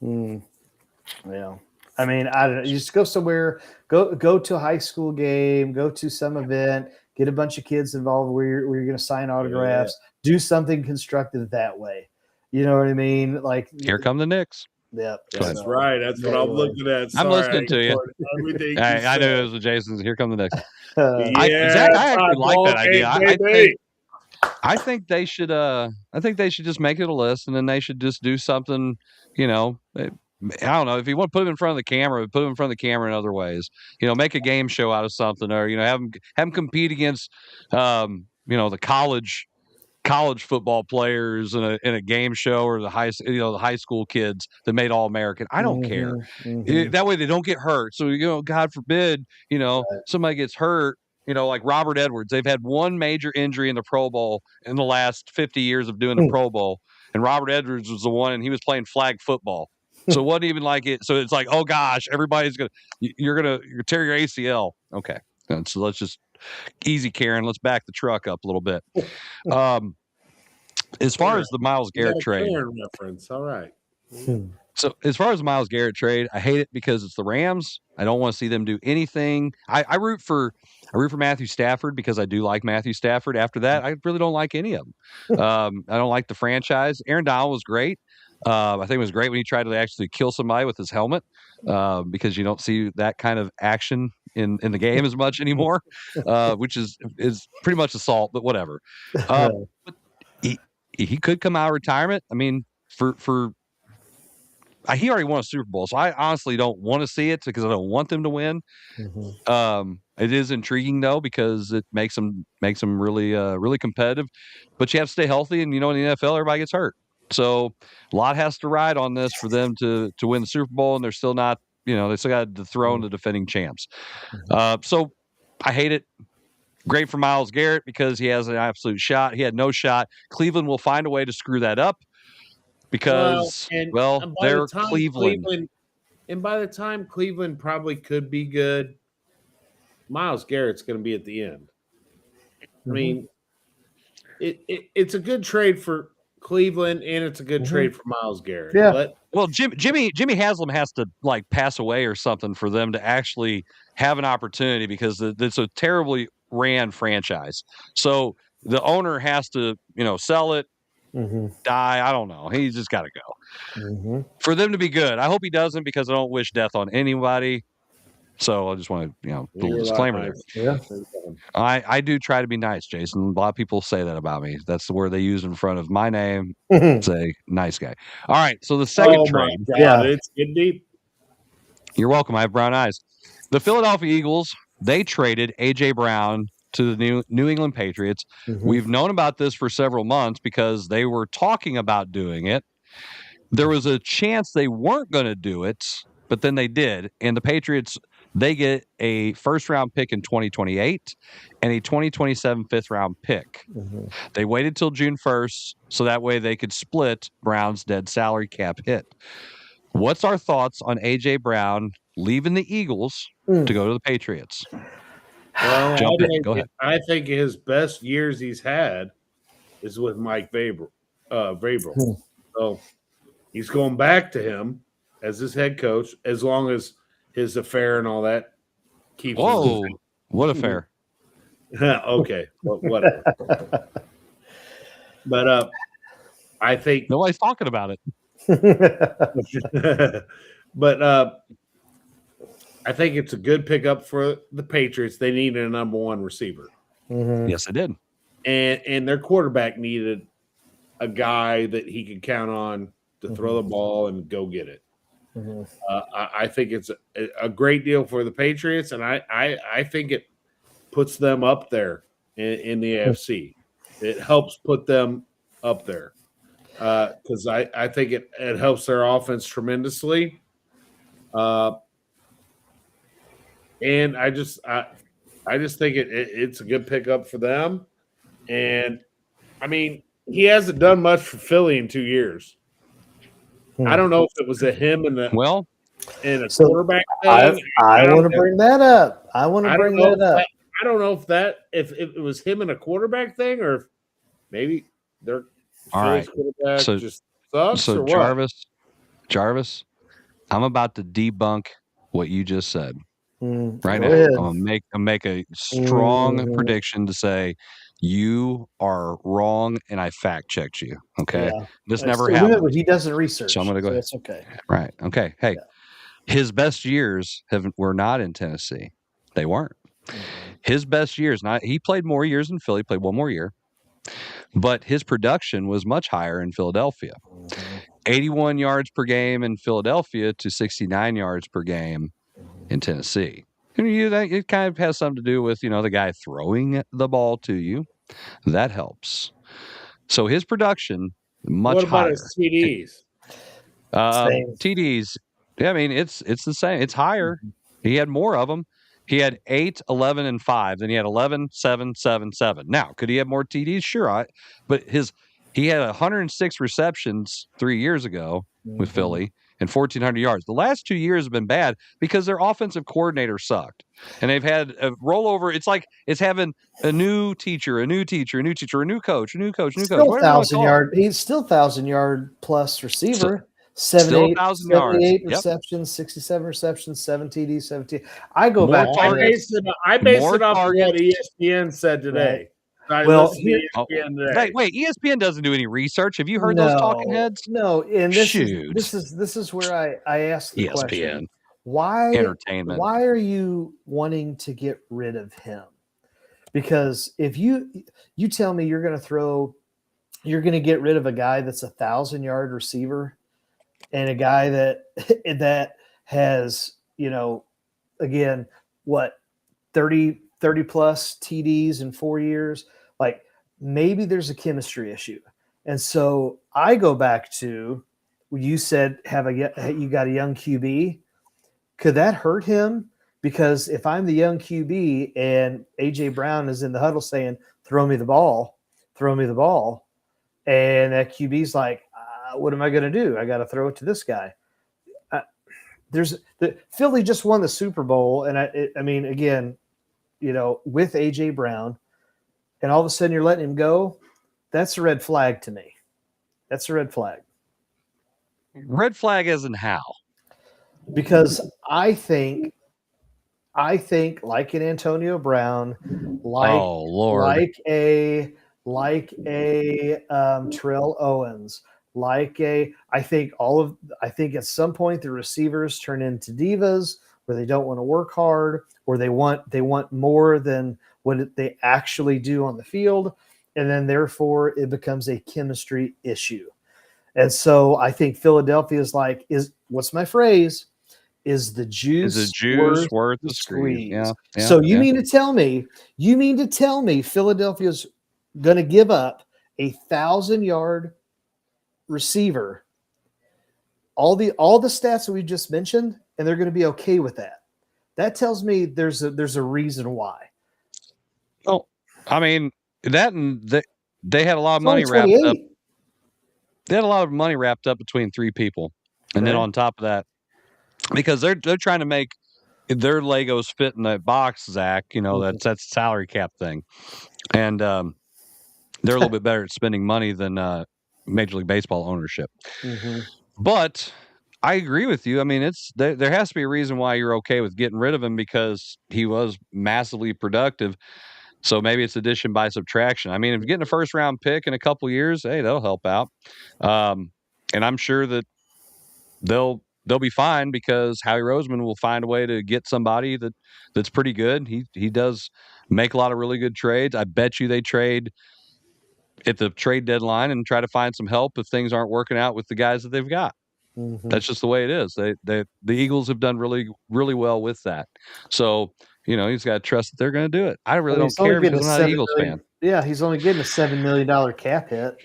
Yeah. I mean, I don't know. You just go somewhere, go to a high school game, go to some event, get a bunch of kids involved where you're going to sign autographs, do something constructive that way. You know what I mean? Like Here come the Knicks. Yep. That's right. That's what I'm looking at. I'm Sorry, listening to you. ignored everything you I knew said. it was with Jason's. Here come the Knicks. Yeah, Zach, I actually like that idea. baby. I think they should. I think they should just make it a list, and then they should just do something. I don't know if you want to put them in front of the camera, put them in front of the camera in other ways. Make a game show out of something, or have them compete against, the college football players in a game show, or the high school kids that made All-American. I don't care. That way they don't get hurt. So God forbid, somebody gets hurt. Like Robert Edwards, they've had one major injury in the Pro Bowl in the last 50 years of doing the Pro Bowl, and Robert Edwards was the one, and he was playing flag football. So it wasn't even like it. So it's like, oh gosh, you're gonna tear your ACL. Okay, so let's just easy, Karen. Let's back the truck up a little bit. As far as the Myles Garrett trade, reference. All right. So as far as the Myles Garrett trade, I hate it because it's the Rams. I don't want to see them do anything. I root for Matthew Stafford because I do like Matthew Stafford. After that, I really don't like any of them. I don't like the franchise. Aaron Donald was great. I think it was great when he tried to actually kill somebody with his helmet, because you don't see that kind of action in the game as much anymore, which is pretty much assault, but whatever. But he could come out of retirement. I mean, he already won a Super Bowl, so I honestly don't want to see it because I don't want them to win. It is intriguing though because it makes them really really competitive. But you have to stay healthy, and in the NFL, everybody gets hurt. So a lot has to ride on this for them to win the Super Bowl, and they're still not. They still got to dethrone the defending champs. So I hate it. Great for Myles Garrett because he has an absolute shot. He had no shot. Cleveland will find a way to screw that up because they're Cleveland. And by the time Cleveland probably could be good, Myles Garrett's going to be at the end. I mean, it's a good trade for Cleveland, and it's a good trade for Myles Garrett. Yeah. But Jimmy Haslam has to pass away or something for them to actually have an opportunity because it's a terribly ran franchise. So the owner has to sell it, die. I don't know. He's just got to go for them to be good. I hope he doesn't because I don't wish death on anybody. So I just want to, little disclaimer there. Yeah. I do try to be nice, Jason. A lot of people say that about me. That's the word they use in front of my name. Say nice guy. All right. So the second trade. It's good deep. You're welcome. I have brown eyes. The Philadelphia Eagles, they traded A.J. Brown to the New England Patriots. We've known about this for several months because they were talking about doing it. There was a chance they weren't going to do it, but then they did. And the Patriots, they get a first-round pick in 2028 and a 2027 fifth-round pick. They waited till June 1st so that way they could split Brown's dead salary cap hit. What's our thoughts on A.J. Brown leaving the Eagles to go to the Patriots? Well, Go ahead. I think his best years he's had is with Mike Vrabel. So He's going back to him as his head coach as long as his affair and all that keeps. Whoa, what affair? Okay, well, whatever. But I think Nobody's talking about it. but I think it's a good pickup for the Patriots. They needed a number one receiver. Yes, they did. And their quarterback needed a guy that he could count on to throw the ball and go get it. I think it's a great deal for the Patriots, and I think it puts them up there in the AFC. It helps put them up there because I think it helps their offense tremendously. And I just think it's a good pickup for them. And I mean, he hasn't done much for Philly in 2 years. I don't know if it was him and a quarterback thing. I want to bring that up. I want to bring that up. I don't know if it was him and a quarterback thing, or if maybe their Philly's quarterback just sucks. So or what? Jarvis, I'm about to debunk what you just said. Right now, ahead. I'm gonna make a strong prediction to say you are wrong, and I fact checked you. Okay, this never happened. Remember, he doesn't research, so I'm gonna go ahead. That's okay. Right. Okay. Hey, his best years were not in Tennessee. They weren't. His best years. He played more years in Philly. Played one more year, but his production was much higher in Philadelphia. 81 yards per game in Philadelphia to 69 yards per game in Tennessee. And it kind of has something to do with, the guy throwing the ball to you. That helps. So his production, much higher. What about his TDs? TDs, I mean, it's the same. It's higher. He had more of them. He had 8, 11, and 5. Then he had 11, 7, 7, 7. Now, could he have more TDs? Sure. But he had 106 receptions 3 years ago with Philly and 1,400 yards. The last 2 years have been bad because their offensive coordinator sucked. And they've had a rollover. It's like it's having a new teacher, a new coach, a new coach. Still 1,000-yard. He's still 1,000-yard plus receiver. 78 receptions, 67 receptions, 7 TDs, 17. I go back. I base it off of what ESPN said today. Right. Wait, ESPN doesn't do any research. Have you heard those talking heads? No, and this is where I ask the question. Why entertainment? Why are you wanting to get rid of him? Because if you tell me you're going to get rid of a guy that's 1,000-yard receiver and a guy that has, again, what, 30 plus TDs in 4 years, like maybe there's a chemistry issue. And so I go back to, you said, you got a young QB. Could that hurt him? Because if I'm the young QB and A.J. Brown is in the huddle saying, throw me the ball, and that QB's like, what am I going to do? I got to throw it to this guy. Philly just won the Super Bowl. And I mean, again, with A.J. Brown, and all of a sudden you're letting him go, that's a red flag to me. That's a red flag. Red flag as in how? Because I think like an Antonio Brown, like a Terrell Owens, I think at some point the receivers turn into divas where they don't want to work hard, or they want more than what they actually do on the field, and then therefore it becomes a chemistry issue. And so I think Philadelphia is what's my phrase? Is the juice worth the squeeze? Yeah. So you mean to tell me Philadelphia's going to give up 1,000-yard receiver, all the stats that we just mentioned, and they're going to be okay with that? That tells me there's a reason why. Oh, I mean they had a lot of money wrapped up. They had a lot of money wrapped up between 3 people, and then on top of that, because they're trying to make their Legos fit in that box, Zach. That's a salary cap thing, and they're a little bit better at spending money than Major League Baseball ownership. But I agree with you. I mean, there has to be a reason why you're okay with getting rid of him because he was massively productive. So maybe it's addition by subtraction. I mean, if you're getting a first round pick in a couple years, hey, that'll help out. And I'm sure that they'll be fine because Howie Roseman will find a way to get somebody that's pretty good. He does make a lot of really good trades. I bet you they trade at the trade deadline and try to find some help if things aren't working out with the guys that they've got. Mhm. That's just the way it is. The Eagles have done really, really well with that. So, he's got to trust that they're going to do it. I really don't care because I'm not an Eagles fan. Yeah, he's only getting a $7 million cap hit.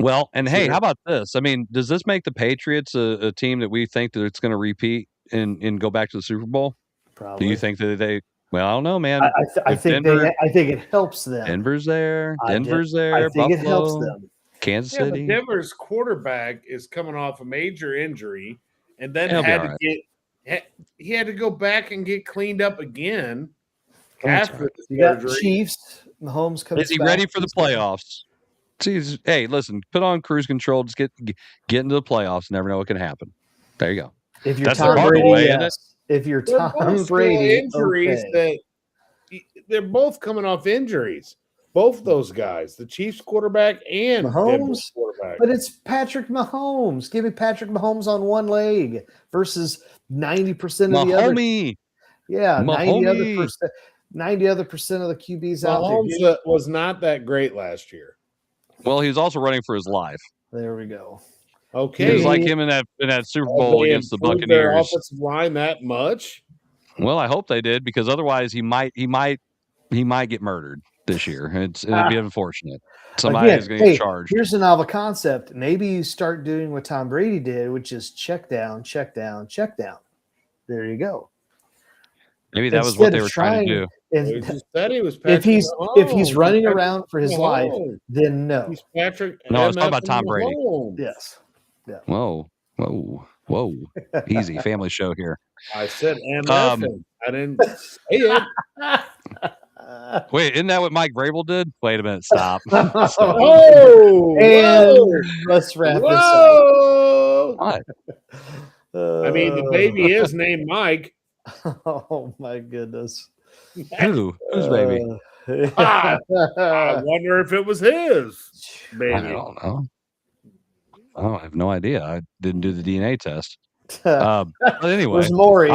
Well, and hey, how about this? I mean, does this make the Patriots a team that we think that it's going to repeat and go back to the Super Bowl? Probably. Do you think that they? Well, I don't know, man. I think it helps them. Denver's there. I think Buffalo, it helps them. Kansas Yeah, but City. Denver's quarterback is coming off a major injury, and then he had to go back and get cleaned up again after the You got surgery. Chiefs. Mahomes comes. Is he back. ready for the playoffs? Hey, listen, put on cruise control. Just get into the playoffs. Never know what can happen. There you go. If you're That's Tom the Brady, way, isn't it? yes. If you're They're Tom both Brady, injuries okay. that they're both coming off injuries. Both those guys, the Chiefs quarterback and Denver's Mahomes, quarterback. but it's Patrick Mahomes. Give me Patrick Mahomes on one leg versus 90% of the other. Yeah, 90 other percent of the QBs out there. Mahomes was not that great last year. Well, he was also running for his life. There we go. Okay, It was like him in that Super Bowl They against the improved their Buccaneers. offensive line that much. Well, I hope they did because otherwise he might get murdered this year. It'd be unfortunate. Somebody is going to get charged. Here's a novel concept. Maybe you start doing what Tom Brady did, which is check down, check down, check down. There you go. Maybe that was what they were trying to do. He just said he was If he's Mahomes. running around for his life, Mahomes. then no. He's Patrick. No, I was talking MF about Tom Brady. Mahomes. Yes. Yeah. Whoa. Easy family show here. I said MF. I didn't say it. Wait, isn't that what Mike Vrabel did? Wait a minute, stop. Oh, and let's wrap this up. What? I mean, the baby is named Mike. Oh my goodness. Who's baby? I wonder if it was his baby. I don't know. Oh, I have no idea. I didn't do the DNA test. It But anyway, was Maury.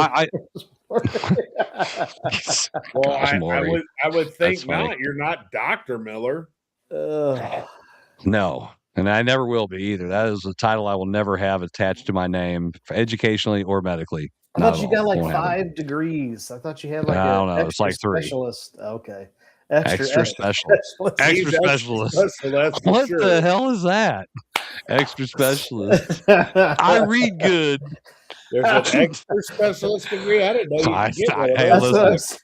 Well, Maury. I would think That's funny. not. You're not Dr. Miller. No, and I never will be either. That is a title I will never have attached to my name, educationally or medically. I Not thought you at all. got like Won't happen. 5 degrees. I thought you had like I don't know. It's like 3. specialist. Okay. Extra specialist. Extra specialist. That's for What sure. the hell is that? Extra specialist. I read good. There's an extra specialist degree. I didn't know you could get one of Hey, those. listen,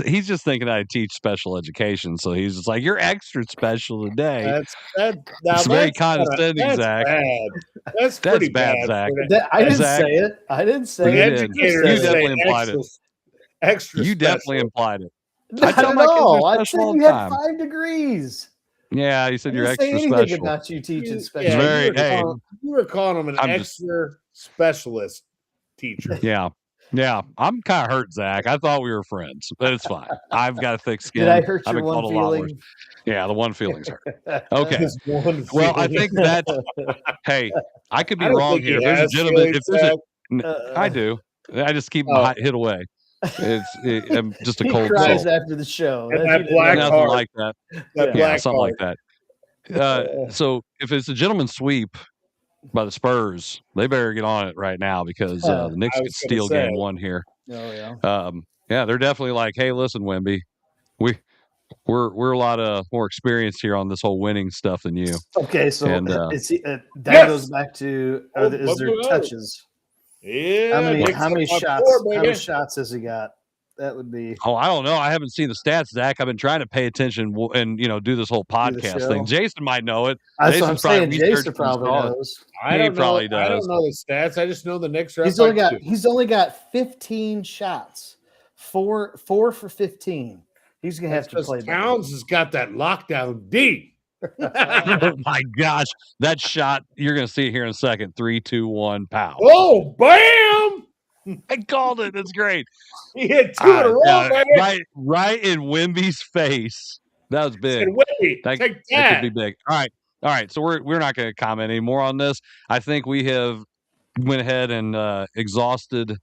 he's just thinking I teach special education, so he's just like, you're extra special today. It's very condescending, that's Zach. Bad. That's pretty bad, bad, Zach. I didn't Zach, say it. I didn't The say it. educator You say definitely implied it. Extra You definitely special. implied it. Not tell at my kids they're all. I special said all you the had time. 5 degrees. Yeah, you said I you're didn't say extra anything special. about you teaching You special. very- you were hey. you were calling him an I'm just- extra specialist teacher. Yeah. I'm kind of hurt, Zach. I thought we were friends, but it's fine. I've got a thick skin. Did I hurt I've your been called one a lot worse. feeling? Yeah, the one feeling's hurt. Okay. This one Well, I feeling. think that. Hey, I could be I don't wrong think he here. There's a has gentleman. feelings, If there's Zach. I do. I just keep them Oh. hit away. I'm just a He cold cries soul. after the show. And That's that what he black does. Nothing heart. like that. That Yeah, black something heart. like that. So if it's a gentleman's sweep by the Spurs, they better get on it right now because the Knicks I could was gonna steal say. game 1 here. Oh yeah. Yeah, they're definitely like, hey, listen, Wemby, we're a lot more experienced here on this whole winning stuff than you. Okay, so And, that Yes! goes back to Oh, is there oh, oh. touches? Yeah. How many Knicks how many up by shots? 4, How baby. many shots has he got? That would be Oh, I don't know. I haven't seen the stats, Zach. I've been trying to pay attention and do this whole podcast thing. show. Jason might know it. that's what I'm Jason's probably saying. researched Jason and probably saw it. knows. I He don't know. probably I does. don't know the stats. I just know the Knicks are up He's by only 2. got 15 shots. 4 for 15. He's gonna have to Because play better. Towns has got that lockdown deep. Oh my gosh, that shot! You're going to see it here in a second. 3, 2, 1, pow! Oh, bam! I called it. That's great. He hit 2 in a row, man. Right in Wemby's face. That was big. Said, "Wait, That take could that." be big. All right. So we're not going to comment anymore on this. I think we have went ahead and exhausted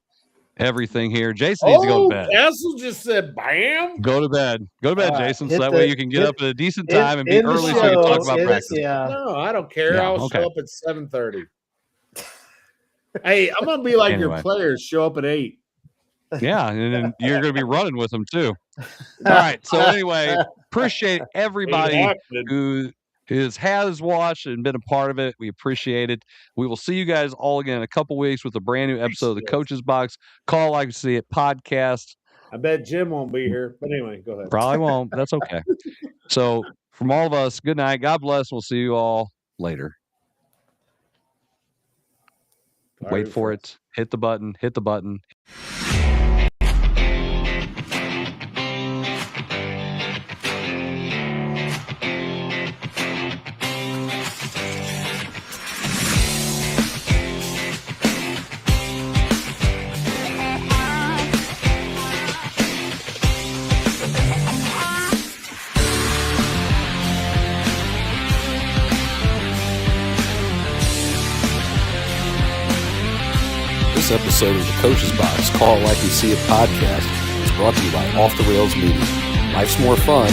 everything here. Jason needs to go to bed. Castle just said, "Bam." Go to bed, Jason. So that way you can get up at a decent time and be in the early so you can talk show, about practice. Yeah. No, I don't care. Yeah, I'll okay. show up at 7:30. Hey, I'm gonna be like your Anyway. players. Show up at 8. Yeah, and then you're going to be running with them too. All right. So anyway, appreciate everybody who has watched and been a part of it. We appreciate it. We will see you guys all again in a couple weeks with a brand new episode of the Coach's Box. Call Like You See It podcast. I bet Jim won't be here, but anyway, go ahead. Probably won't. That's okay. So from all of us, good night. God bless. We'll see you all later. Wait for it. Hit the button. Hit the button. This episode of the Coach's Box, Call It Like You See It podcast is brought to you by Off the Rails Media. Life's more fun